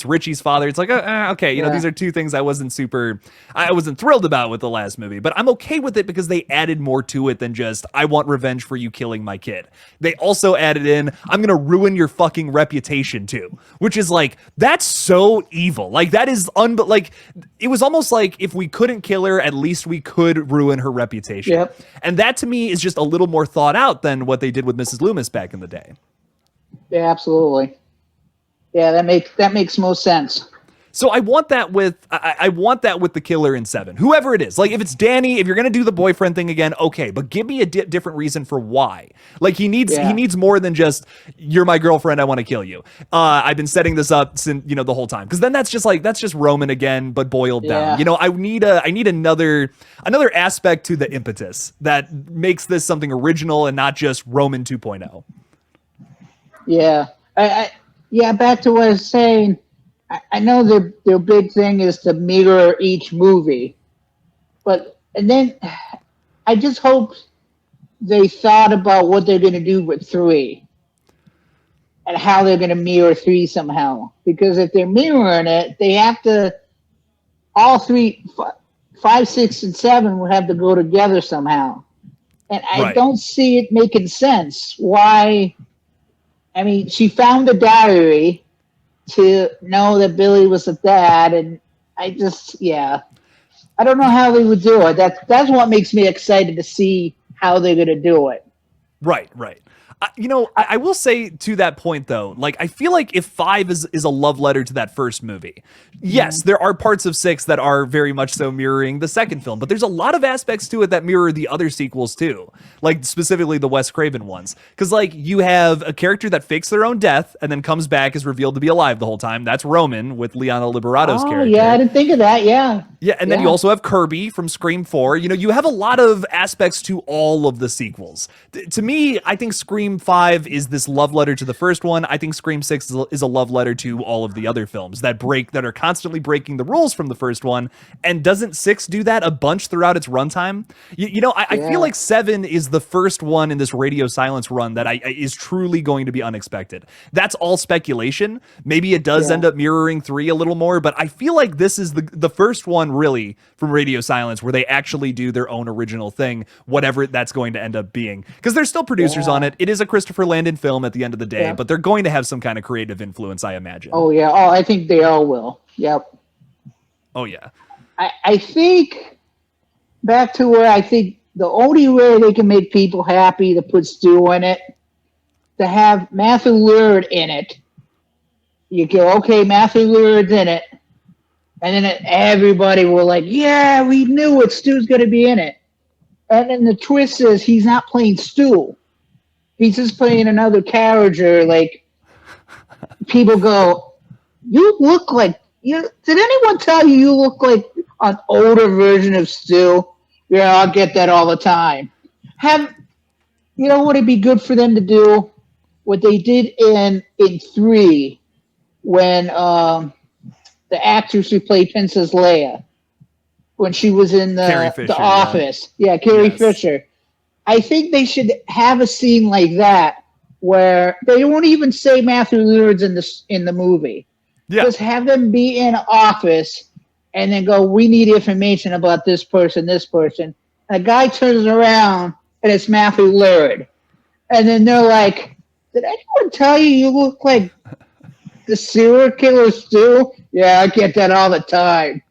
Richie's father. It's okay. These are two things I wasn't thrilled about with the last movie, but I'm okay with it because they added more to it than just I want revenge for you killing my kid. They also added in I'm gonna ruin your fucking reputation too, which is that's so evil. That is it was almost like if we couldn't kill her, at least we could ruin her reputation. Yep. And that to me is just a little more thought out than what they did with Mrs. Loomis back in the day. Yeah, absolutely. Yeah, that makes most sense. So I want that with I want that with the killer in 7, whoever it is. Like if it's Danny, if you're gonna do the boyfriend thing again, okay, but give me a different reason for why. Like he needs more than just you're my girlfriend, I want to kill you. I've been setting this up since the whole time, because then that's just Roman again, but boiled down. I need another aspect to the impetus that makes this something original and not just Roman 2.0. Yeah, back to what I was saying. I know their big thing is to mirror each movie, and then I just hope they thought about what they're going to do with 3 and how they're going to mirror 3 somehow. Because if they're mirroring it, they have to, all 3, 5, 6, and 7 would have to go together somehow. And I don't see it making sense. Why? I mean, she found the diary to know that Billy was a dad, and I don't know how they would do it. That's what makes me excited to see how they're going to do it. Right. I will say to that point though, like I feel like if 5 is a love letter to that first movie, yes, there are parts of 6 that are very much so mirroring the second film, but there's a lot of aspects to it that mirror the other sequels too, like specifically the Wes Craven ones. Because like you have a character that fakes their own death and then comes back, is revealed to be alive the whole time. That's Roman with Liana Liberato's character. Yeah, I didn't think of that. Yeah, and then you also have Kirby from Scream 4. You have a lot of aspects to all of the sequels. To me, I think Scream 5 is this love letter to the first one. I think Scream 6 is a love letter to all of the other films that are constantly breaking the rules from the first one. And doesn't 6 do that a bunch throughout its runtime? I feel like 7 is the first one in this radio silence run that is truly going to be unexpected. That's all speculation. Maybe it does end up mirroring 3 a little more, but I feel like this is the first one really from radio silence where they actually do their own original thing, whatever that's going to end up being. Because there's still producers on it. It is a Christopher Landon film at the end of the day, but they're going to have some kind of creative influence, I imagine. Oh, yeah. Oh, I think they all will. Yep. Oh, yeah. I think back to where I think the only way they can make people happy to put Stu in it, to have Matthew Lillard in it. You go, okay, Matthew Lillard's in it. And then everybody will like, yeah, we knew it. Stu's going to be in it. And then the twist is he's not playing Stu. He's just playing another character. Like, people go, you look like, did anyone tell you look like an older version of Stu? Yeah, I'll get that all the time. Would it be good for them to do what they did in 3 when the actress who played Princess Leia, when she was in the Office. Yeah, Carrie Fisher. I think they should have a scene like that where they won't even say Matthew Lillard's in the movie. Yeah. Just have them be in office and then go, we need information about this person. And a guy turns around and it's Matthew Lillard. And then they're like, did anyone tell you look like the serial killer Stu? Yeah, I get that all the time.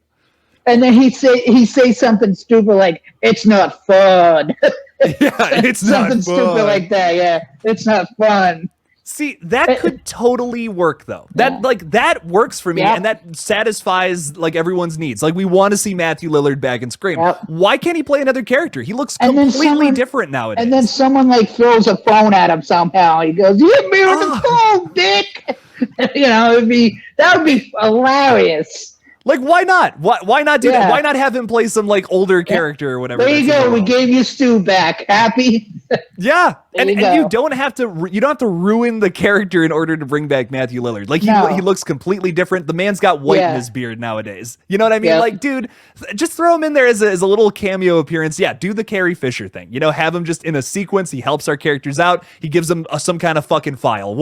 And then he say something stupid like, it's not fun. It's not fun. Something stupid like that, yeah. It's not fun. See, that could totally work though. That works for me, and that satisfies like everyone's needs. Like we want to see Matthew Lillard back in Scream. Why can't he play another character? He looks completely different nowadays. And then someone like throws a phone at him somehow. He goes, "You hit me with the phone, dick." That would be hilarious. Like, why not? Why not do that? Why not have him play some like older character or whatever? There you go. We gave you Stu back. Happy? Yeah, and you don't have to ruin the character in order to bring back Matthew Lillard. Like he looks completely different. The man's got white in his beard nowadays. You know what I mean? Yep. Like, dude, just throw him in there as a little cameo appearance. Yeah, do the Carrie Fisher thing. Have him just in a sequence. He helps our characters out. He gives them some kind of fucking file.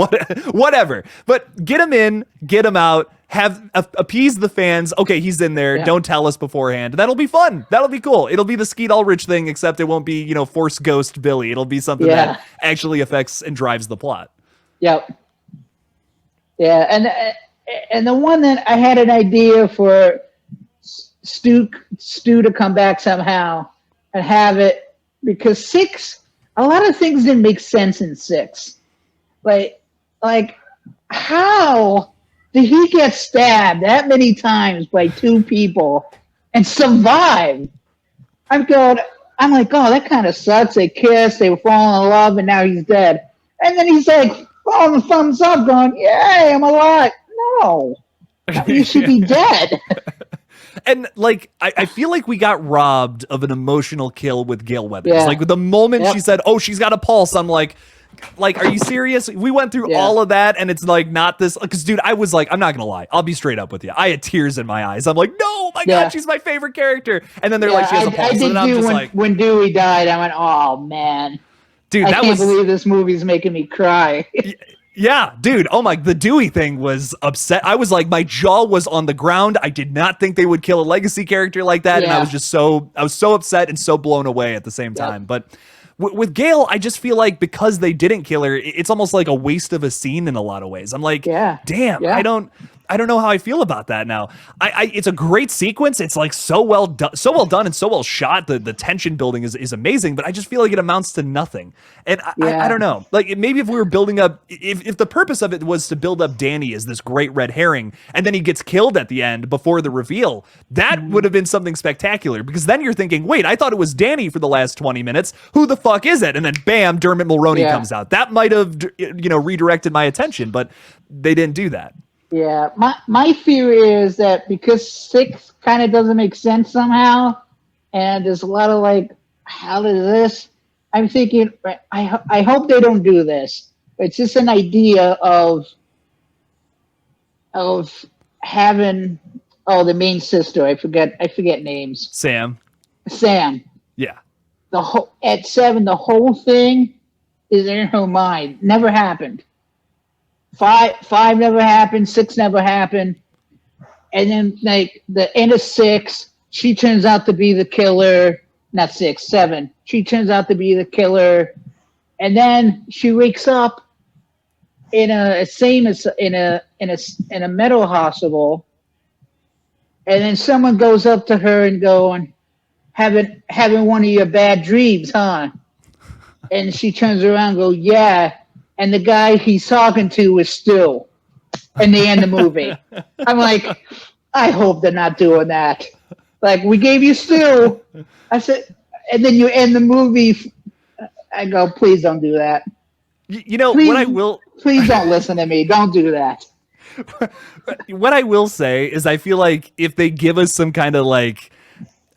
Whatever. But get him in, get him out. Appease the fans. Okay, he's in there. Yeah. Don't tell us beforehand. That'll be fun. That'll be cool. It'll be the Skeet Ulrich thing, except it won't be, Force Ghost Billy. It'll be something that actually affects and drives the plot. Yep. Yeah, and the one that I had an idea for Stu to come back somehow and have it, because 6, a lot of things didn't make sense in 6. Like how did he get stabbed that many times by two people and survive? I'm like, oh, that kind of sucks. They kissed, they were falling in love, and now he's dead. And then he's like, falling the thumbs up, going, yay, I'm alive. No, you should be dead. And like, I feel like we got robbed of an emotional kill with Gale Weathers. Yeah. Like the moment she said, "Oh, she's got a pulse," I'm like, are you serious? We went through all of that, and it's like not this. Because, dude, I was like, I'm not gonna lie, I'll be straight up with you. I had tears in my eyes. I'm like, no, my God, she's my favorite character. And then they're like, she has a pulse. I did and I'm just when Dewey died. I went, oh man, dude, I can't believe this movie's making me cry. Yeah, dude. Oh my, the Dewey thing was upset. I was like, my jaw was on the ground. I did not think they would kill a legacy character like that. And I was just so upset and so blown away at the same time. But with Gale, I just feel like because they didn't kill her, it's almost like a waste of a scene in a lot of ways. I'm like, damn, I don't know how I feel about that now. It's a great sequence. It's like so well done and so well shot. The tension building is amazing, but I just feel like it amounts to nothing. And I don't know. Like maybe if we were building up, if the purpose of it was to build up Danny as this great red herring, and then he gets killed at the end before the reveal, that would have been something spectacular. Because then you're thinking, wait, I thought it was Danny for the last 20 minutes. Who the fuck is it? And then bam, Dermot Mulroney comes out. That might have redirected my attention, but they didn't do that. Yeah, my fear is that because 6 kind of doesn't make sense somehow, and there's a lot of like, how does this? I'm thinking, I hope they don't do this. It's just an idea of having the main sister. I forget names. Sam. Yeah. At 7, the whole thing is in her mind. Never happened. 5 never happened. 6 never happened. And then like the end of 6, she turns out to be the killer. Not 6, 7. She turns out to be the killer, and then she wakes up in a mental hospital, and then someone goes up to her and going, having one of your bad dreams, huh? And she turns around and goes, yeah. And the guy he's talking to is Stu in the end of the movie. I'm like, I hope they're not doing that. Like, we gave you Stu. I said, and then you end the movie. I go, please don't do that. Please don't listen to me. Don't do that. What I will say is I feel like if they give us some kind of like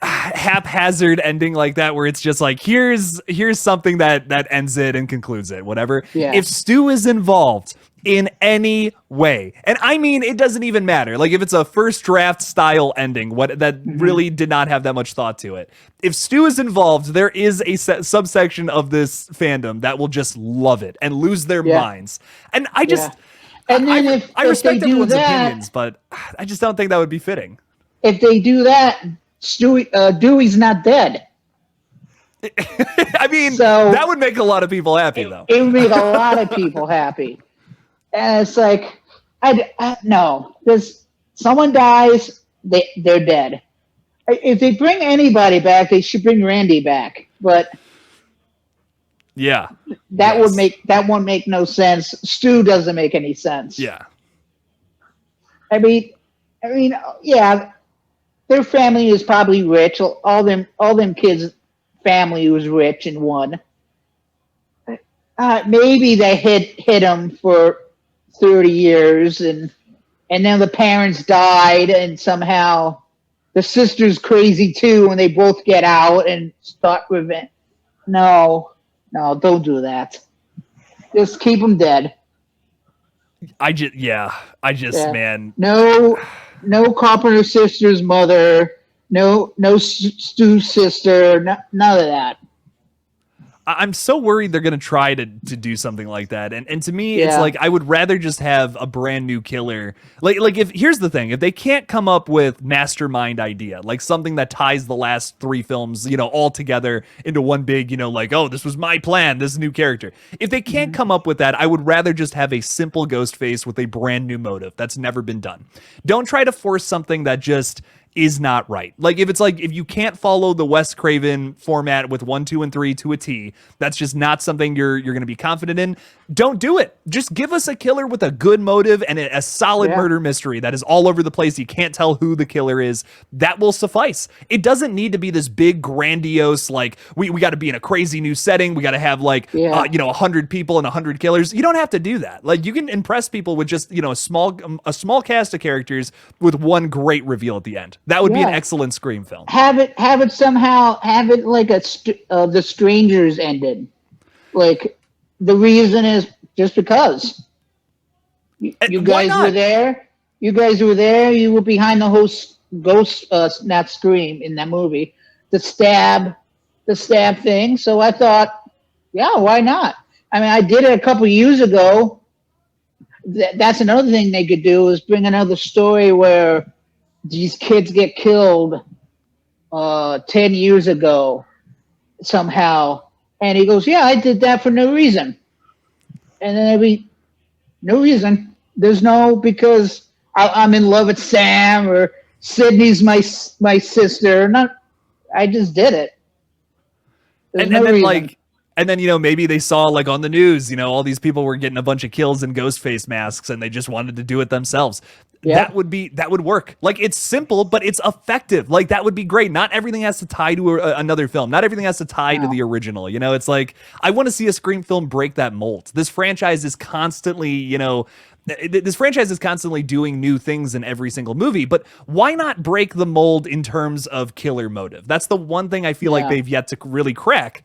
haphazard ending like that, where it's just like, here's something that ends it and concludes it, whatever. Yeah. If Stu is involved in any way, and I mean, it doesn't even matter. Like if it's a first draft style ending, really did not have that much thought to it. If Stu is involved, there is a subsection of this fandom that will just love it and lose their minds. And I just, and then I respect everyone's opinions, but I just don't think that would be fitting. If they do that, Dewey's not dead. I mean, that would make a lot of people happy, though. It would make a lot of people happy. And it's like, no. Someone dies, they're dead. If they bring anybody back, they should bring Randy back. But that won't make no sense. Stu doesn't make any sense. Yeah. I mean, yeah. Their family is probably rich. All them kids' family was rich and won. Maybe they hit them for 30 years, and then the parents died, and somehow the sister's crazy too, and they both get out and start revenge. No, don't do that. Just keep them dead. Man. No Carpenter sister's mother, no Stu's sister, none of that. I'm so worried they're going to try to do something like that. And to me, it's like, I would rather just have a brand new killer. Like here's the thing, if they can't come up with mastermind idea, like something that ties the last 3 films, all together into one big, like, oh, this was my plan, this new character. If they can't come up with that, I would rather just have a simple Ghostface with a brand new motive that's never been done. Don't try to force something that just is not right. Like if you can't follow the Wes Craven format with 1, 2, and 3 to a T, that's just not something you're going to be confident in. Don't do it. Just give us a killer with a good motive and a solid murder mystery that is all over the place. You can't tell who the killer is. That will suffice. It doesn't need to be this big grandiose, like we got to be in a crazy new setting. We got to have 100 people and 100 killers. You don't have to do that. Like, you can impress people with just, a small cast of characters with one great reveal at the end. That would be an excellent Scream film. Have it like The Strangers ended. Like, the reason is just because you guys were there. You guys were there. You were behind the whole ghost, not Scream in that movie. The stab thing. So I thought, yeah, why not? I mean, I did it a couple years ago. That's another thing they could do, is bring another story where these kids get killed 10 years ago somehow. And he goes, yeah, I did that for no reason. And then no reason. There's no, because I'm in love with Sam, or Sydney's my sister. I just did it. There's no reason. And then, maybe they saw, like, on the news, all these people were getting a bunch of kills in ghost face masks, and they just wanted to do it themselves. Yeah. That would work. Like, it's simple, but it's effective. Like, that would be great. Not everything has to tie to another film. Not everything has to tie to the original. It's like, I want to see a Scream film break that mold. This franchise is constantly, doing new things in every single movie, but why not break the mold in terms of killer motive? That's the one thing I feel like they've yet to really crack.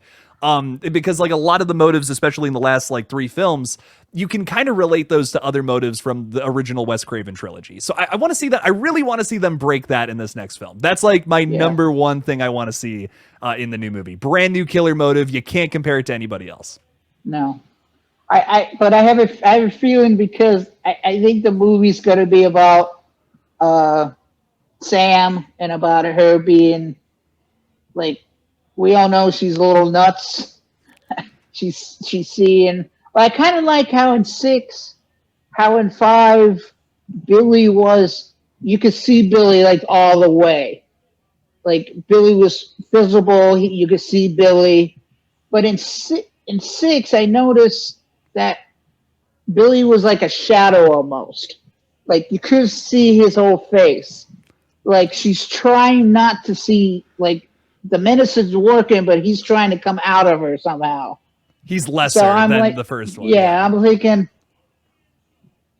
Because like a lot of the motives, especially in the last like 3 films, you can kind of relate those to other motives from the original Wes Craven trilogy. So I want to see that. I really want to see them break that in this next film. That's like my number one thing I want to see in the new movie. Brand new killer motive. You can't compare it to anybody else. No, but I have a feeling, because I think the movie's going to be about Sam, and about her being like, we all know she's a little nuts. she's seeing. But I kind of like how in 5, Billy was. You could see Billy like all the way. Like, Billy was visible. You could see Billy. But in 6, I noticed that Billy was like a shadow almost. Like, you could see his whole face. Like, she's trying not to see, like, the menace is working, but he's trying to come out of her somehow. He's lesser than the first one. Yeah, I'm thinking,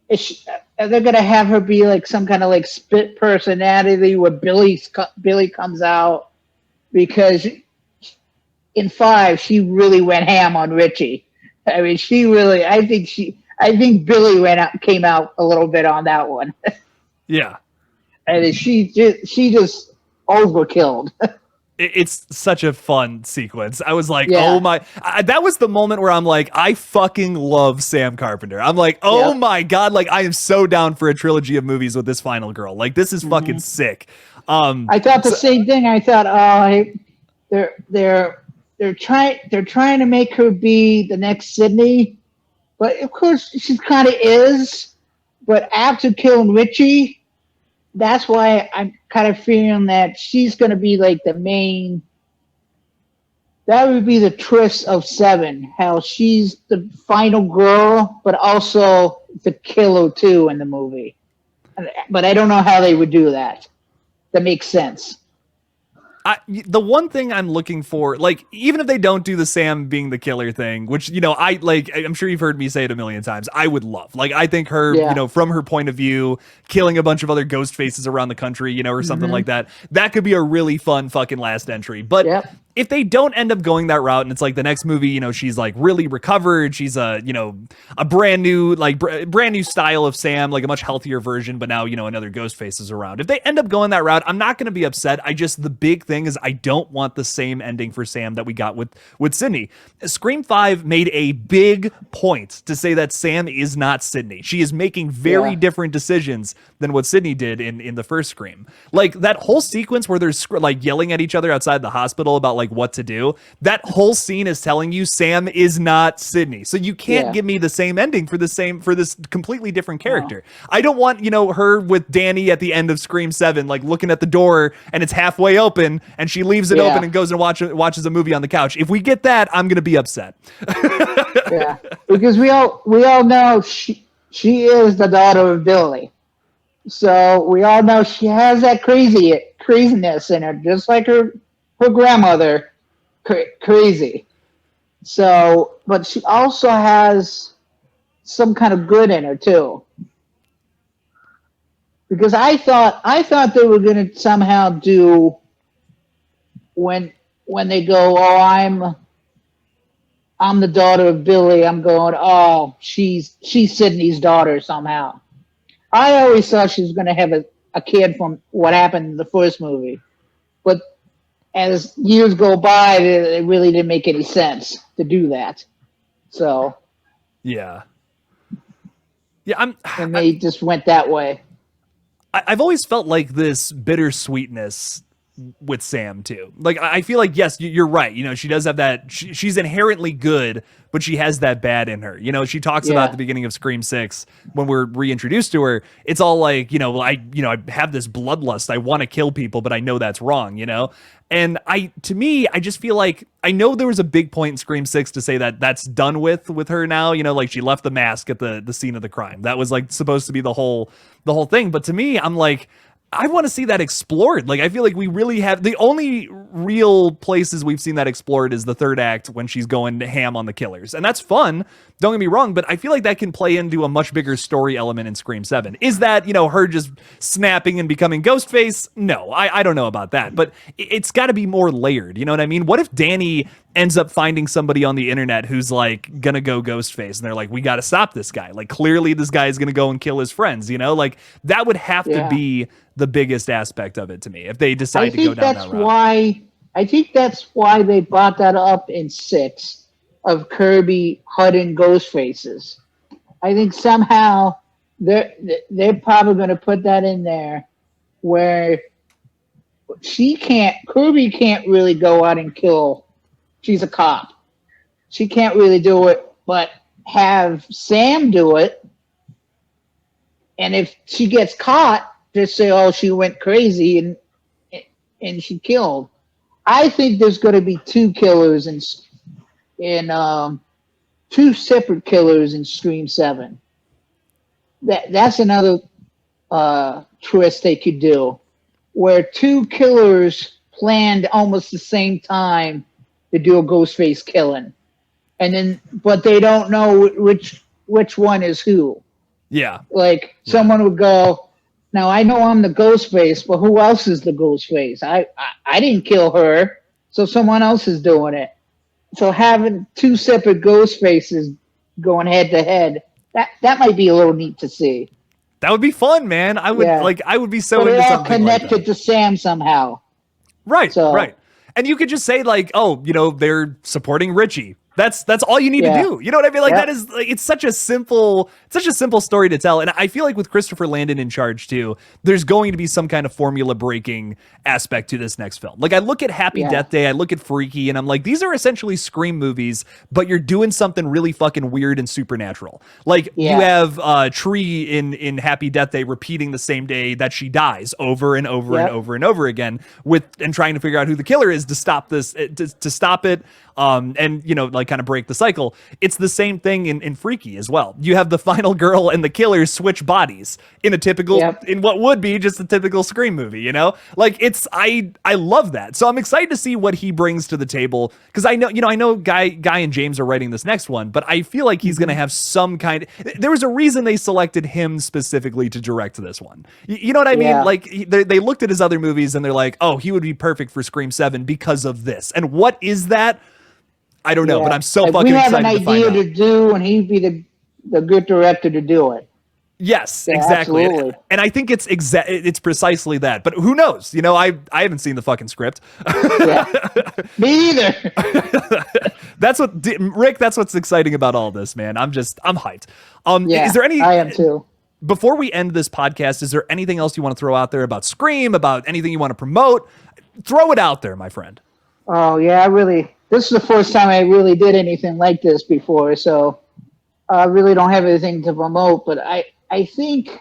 are they going to have her be like some kind of like split personality where Billy comes out? Because in 5, she really went ham on Richie. I mean, I think Billy came out a little bit on that one. Yeah. And she just overkilled. It's such a fun sequence. I was like, oh my, that was the moment where I'm like, I fucking love Sam Carpenter. I'm like, oh my God, like, I am so down for a trilogy of movies with this final girl. Like, this is fucking sick. I thought the same thing. I thought, they're trying to make her be the next Sydney, but of course she kind of is. But after killing Richie, that's why I'm kind of feeling that she's going to be like the main. That would be the twist of 7, how she's the final girl, but also the killer too in the movie. But I don't know how they would do that. That makes sense. The one thing I'm looking for, like, even if they don't do the Sam being the killer thing, which, I'm sure you've heard me say it a million times, I would love. Like, I think her, from her point of view, killing a bunch of other ghost faces around the country, or something like that, that could be a really fun fucking last entry. But if they don't end up going that route, and it's like the next movie, she's like really recovered, she's a brand new style of Sam, like a much healthier version, but now, another ghost face is around. If they end up going that route, I'm not going to be upset. The big thing is I don't want the same ending for Sam that we got with Sydney. Scream 5 made a big point to say that Sam is not Sydney. She is making very different decisions than what Sydney did in the first Scream. Like, that whole sequence where they're like yelling at each other outside the hospital about like like what to do. That whole scene is telling you Sam is not Sydney. So you can't give me the same ending for this completely different character. I don't want, her with Danny at the end of Scream 7, like looking at the door and it's halfway open and she leaves it open and goes and watches a movie on the couch. If we get that, I'm going to be upset. Yeah, because we all know she is the daughter of Billy. So we all know she has that craziness in her, just like her grandmother, crazy. So, but she also has some kind of good in her too. Because I thought they were going to somehow do when they go, oh, I'm the daughter of Billy. I'm going, oh, she's Sydney's daughter somehow. I always thought she was going to have a kid from what happened in the first movie. But as years go by, it really didn't make any sense to do that. So. Yeah. And they just went that way. I've always felt like this bittersweetness with Sam too. Like, I feel like, yes, you're right. She does have that. She's inherently good, but she has that bad in her. She talks about at the beginning of Scream 6 when we're reintroduced to her. It's all like, I have this bloodlust. I want to kill people, but I know that's wrong. And to me, I just feel like I know there was a big point in Scream 6 to say that that's done with her now. Like she left the mask at the scene of the crime. That was like supposed to be the whole thing. But to me, I'm like, I want to see that explored. Like, I feel like we really have the only real places we've seen that explored is the third act when she's going ham on the killers. And that's fun. Don't get me wrong, but I feel like that can play into a much bigger story element in Scream 7. Is that, her just snapping and becoming Ghostface? No, I don't know about that, but it's got to be more layered. You know what I mean? What if Danny ends up finding somebody on the internet who's like gonna go Ghostface and they're like, we got to stop this guy. Like, clearly this guy is gonna go and kill his friends, like that would have to be the biggest aspect of it to me if they decide to go down that route. I think that's why they brought that up in 6 of Kirby, Hud, and Ghostfaces. I think somehow they're probably going to put that in there where Kirby can't really go out and kill. She's a cop. She can't really do it, but have Sam do it. And if she gets caught, just say, oh, she went crazy and she killed. I think there's going to be 2 killers in 2 separate killers in Scream 7. That's another twist they could do, where 2 killers planned almost the same time to do a Ghostface killing, but they don't know which one is who. Yeah, like someone would go, now I know I'm the Ghostface, but who else is the Ghostface? I didn't kill her, so someone else is doing it. So having 2 separate Ghostfaces going head to head, that might be a little neat to see. That would be fun, man. I would be so into something connected like that. to Sam somehow. Right, right. And you could just say like, oh, they're supporting Richie. That's all you need to do. You know what I mean? Like that is it's such a simple story to tell. And I feel like with Christopher Landon in charge too, there's going to be some kind of formula breaking aspect to this next film. Like I look at Happy Death Day, I look at Freaky, and I'm like, these are essentially Scream movies, but you're doing something really fucking weird and supernatural. Like you have Tree in Happy Death Day repeating the same day that she dies over and over and over and over again and trying to figure out who the killer is to stop this, to stop it. And like kind of break the cycle. It's the same thing in Freaky as well. You have the final girl and the killer switch bodies in a typical, in what would be just a typical Scream movie, like it's, I love that. So I'm excited to see what he brings to the table. Cause I know Guy and James are writing this next one, but I feel like he's going to have some kind there was a reason they selected him specifically to direct this one. You know what I mean? Like they looked at his other movies and they're like, oh, he would be perfect for Scream 7 because of this. And what is that? I don't know, but I'm so fucking excited to find out. We have an idea to do, and he'd be the good director to do it. Yes, exactly. Absolutely. And I think it's precisely that. But who knows? I haven't seen the fucking script. Me either. Rick, that's what's exciting about all this, man. I'm hyped. Is there any? I am too. Before we end this podcast, is there anything else you want to throw out there about Scream, about anything you want to promote? Throw it out there, my friend. Oh yeah, this is the first time I really did anything like this before, so I really don't have anything to promote. But I think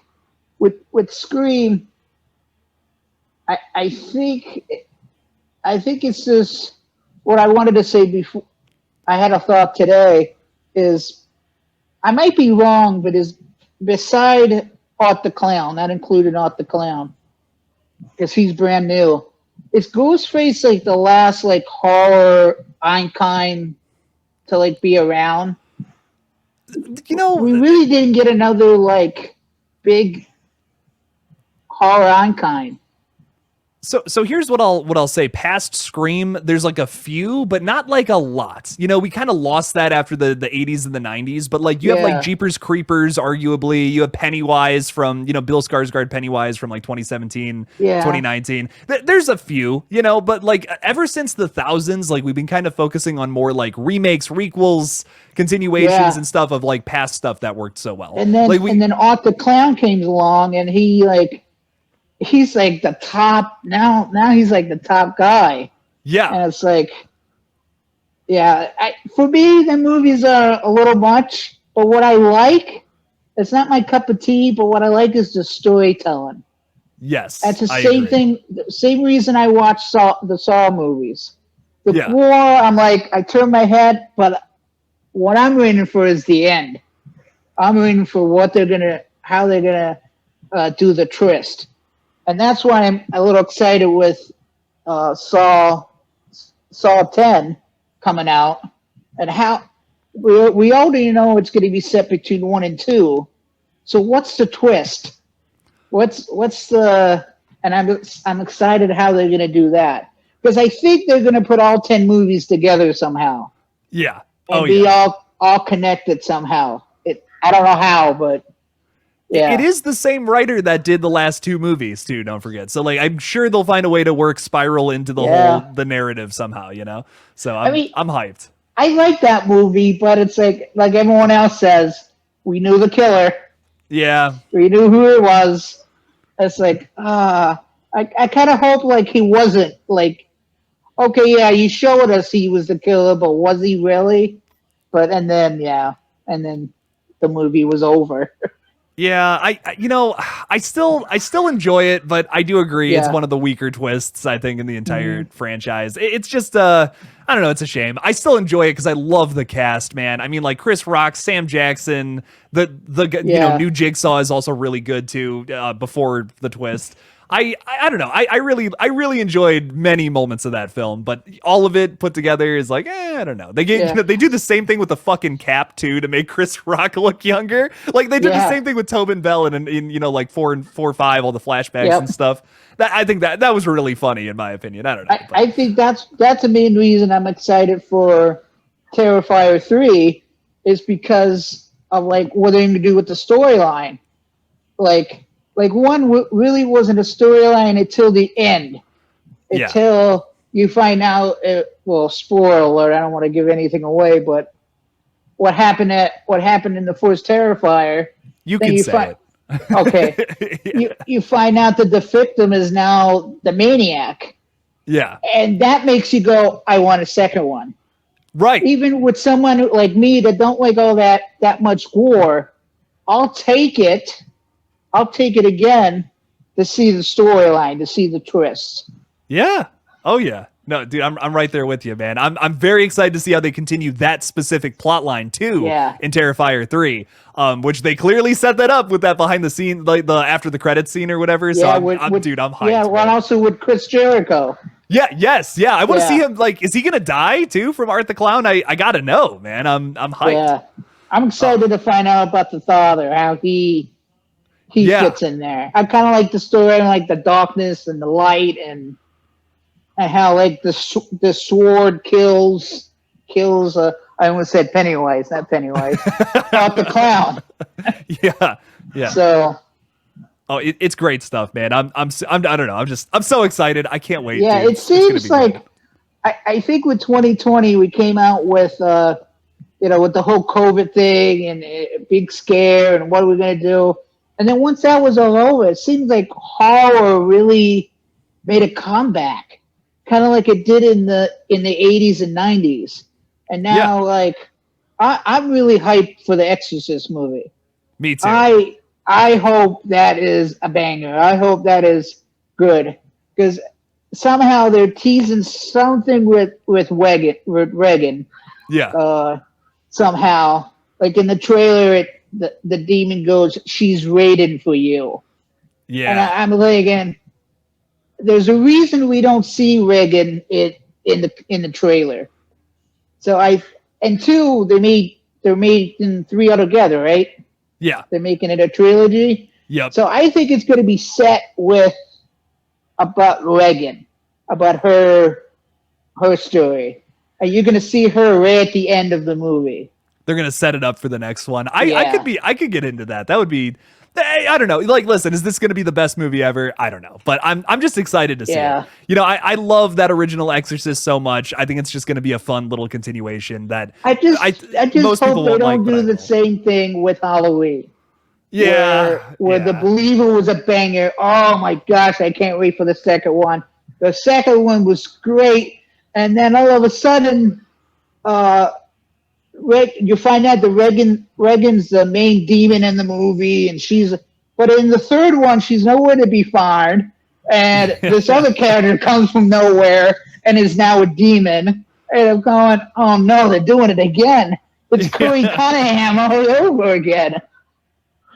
with Scream, I think it's just what I wanted to say before. I had a thought today is I might be wrong, but is beside Art the Clown, not included Art the Clown, because he's brand new. Is Ghostface like the last like horror icon to like be around? You know, We really didn't get another like big horror icon. So here's what I'll say. Past Scream, there's like a few, but not like a lot. You know, we kind of lost that after the 80s and the 90s. But like you have like Jeepers Creepers, arguably. You have Pennywise from Bill Skarsgård Pennywise from like 2017, 2019. There's a few, but like ever since the thousands, like we've been kind of focusing on more like remakes, requels, continuations, and stuff of like past stuff that worked so well. And then and then Art the Clown came along, and he's like the top now he's like the top guy. Yeah. And it's like, for me, the movies are a little much, but what I like, it's not my cup of tea, but what I like is the storytelling. Yes. That's the same thing, the same reason I watch the Saw movies. The war, I'm like, I turn my head, but what I'm waiting for is the end. I'm waiting for how they're gonna do the twist. And that's why I'm a little excited with Saw 10 coming out, and how we already know it's going to be set between 1 and 2. So what's the twist? What's the? And I'm excited how they're going to do that, because I think they're going to put all 10 movies together somehow. Yeah. And be all connected somehow. I don't know how, but. Yeah. It is the same writer that did the last 2 movies too, don't forget. So like I'm sure they'll find a way to work Spiral into the narrative somehow, So I'm hyped. I like that movie, but it's like everyone else says, we knew the killer. Yeah. We knew who it was. It's like, I kind of hope like he wasn't like, okay, yeah, you showed us he was the killer, but was he really? And then the movie was over. Yeah, I still enjoy it, but I do agree it's one of the weaker twists I think in the entire franchise. It's just I don't know, it's a shame. I still enjoy it because I love the cast, man. I mean, like Chris Rock, Sam Jackson, the new Jigsaw is also really good too. Before the twist. I don't know. I really enjoyed many moments of that film, but all of it put together is like, I don't know. They do the same thing with the fucking cap too to make Chris Rock look younger. Like they did the same thing with Tobin Bell in like 4 and 4 or 5, all the flashbacks and stuff. I think that was really funny in my opinion. I don't know. I think that's the main reason I'm excited for Terrifier 3 is because of like what they're going to do with the storyline. Like 1 really wasn't a storyline until the end. Until you find out, spoiler alert, I don't want to give anything away, but what happened in the first Terrifier. You can say it. Okay. You find out that the victim is now the maniac. Yeah. And that makes you go, I want a second one. Right. Even with someone like me that don't like all that much gore, I'll take it again to see the storyline, to see the twists. Yeah. Oh yeah. No, dude, I'm right there with you, man. I'm very excited to see how they continue that specific plot line too in Terrifier 3, which they clearly set that up with that behind the scene, like the after the credits scene or whatever. So I'm hyped. Yeah, well, also with Chris Jericho. Yeah. Yes. Yeah. I want to see him. Like, is he gonna die too from Art the Clown? I gotta know, man. I'm hyped. Yeah. I'm excited to find out about the father, how he fits in there. I kind of like the story, like the darkness and the light, and how like the sword kills. I almost said Pennywise, not Pennywise. Not the clown. Yeah. So. Oh, it's great stuff, man. I don't know. I'm so excited. I can't wait. Yeah, dude. It seems like I think with 2020 we came out with with the whole COVID thing and a big scare and what are we gonna do. And then once that was all over, it seems like horror really made a comeback. kind of like it did in the 80s and 90s. And now, like, I'm really hyped for the Exorcist movie. Me too. I hope that is a banger. I hope that is good, because somehow they're teasing something with Regan. Yeah. Somehow, like in the trailer, the demon goes, "She's waiting for you." Yeah. And I'm like, again, there's a reason we don't see Regan in the trailer. So and two, they're making 3 altogether, right? Yeah. They're making it a trilogy. Yep. So I think it's going to be set about Regan, about her story. Are you going to see her right at the end of the movie? They're going to set it up for the next one. I could get into that. That would be, I don't know. Like, listen, is this going to be the best movie ever? I don't know, but I'm just excited to see it. You know, I love that original Exorcist so much. I think it's just going to be a fun little continuation that I just hope they don't do the same thing with Halloween. Yeah. Where The Believer was a banger. Oh my gosh, I can't wait for the second one. The second one was great. And then all of a sudden, you find out that Regan's the main demon in the movie, and but in the third one, she's nowhere to be found, and this other character comes from nowhere and is now a demon. And I'm going, oh no, they're doing it again. It's Corey Cunningham all over again.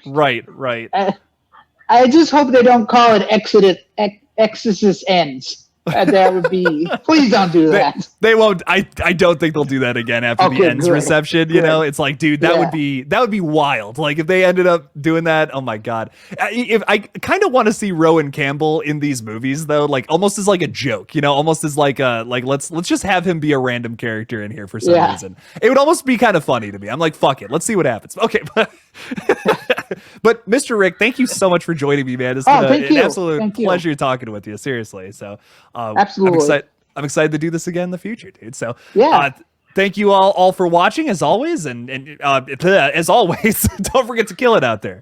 Right. I just hope they don't call it Exorcist Ends. That would be. Please don't do that. They won't. I don't think they'll do that again after the Ends reception. You know, it's like, dude, that would be wild. Like if they ended up doing that, oh my god. If I kind of want to see Rowan Campbell in these movies though, like almost as like a joke. You know, almost as like let's just have him be a random character in here for some reason. It would almost be kind of funny to me. I'm like, fuck it, let's see what happens. Okay, but Mr. Rick, thank you so much for joining me, man. It's been an absolute pleasure talking with you. Seriously, so. Absolutely. I'm excited to do this again in the future, dude. So yeah. Thank you all for watching as always. And as always, don't forget to kill it out there.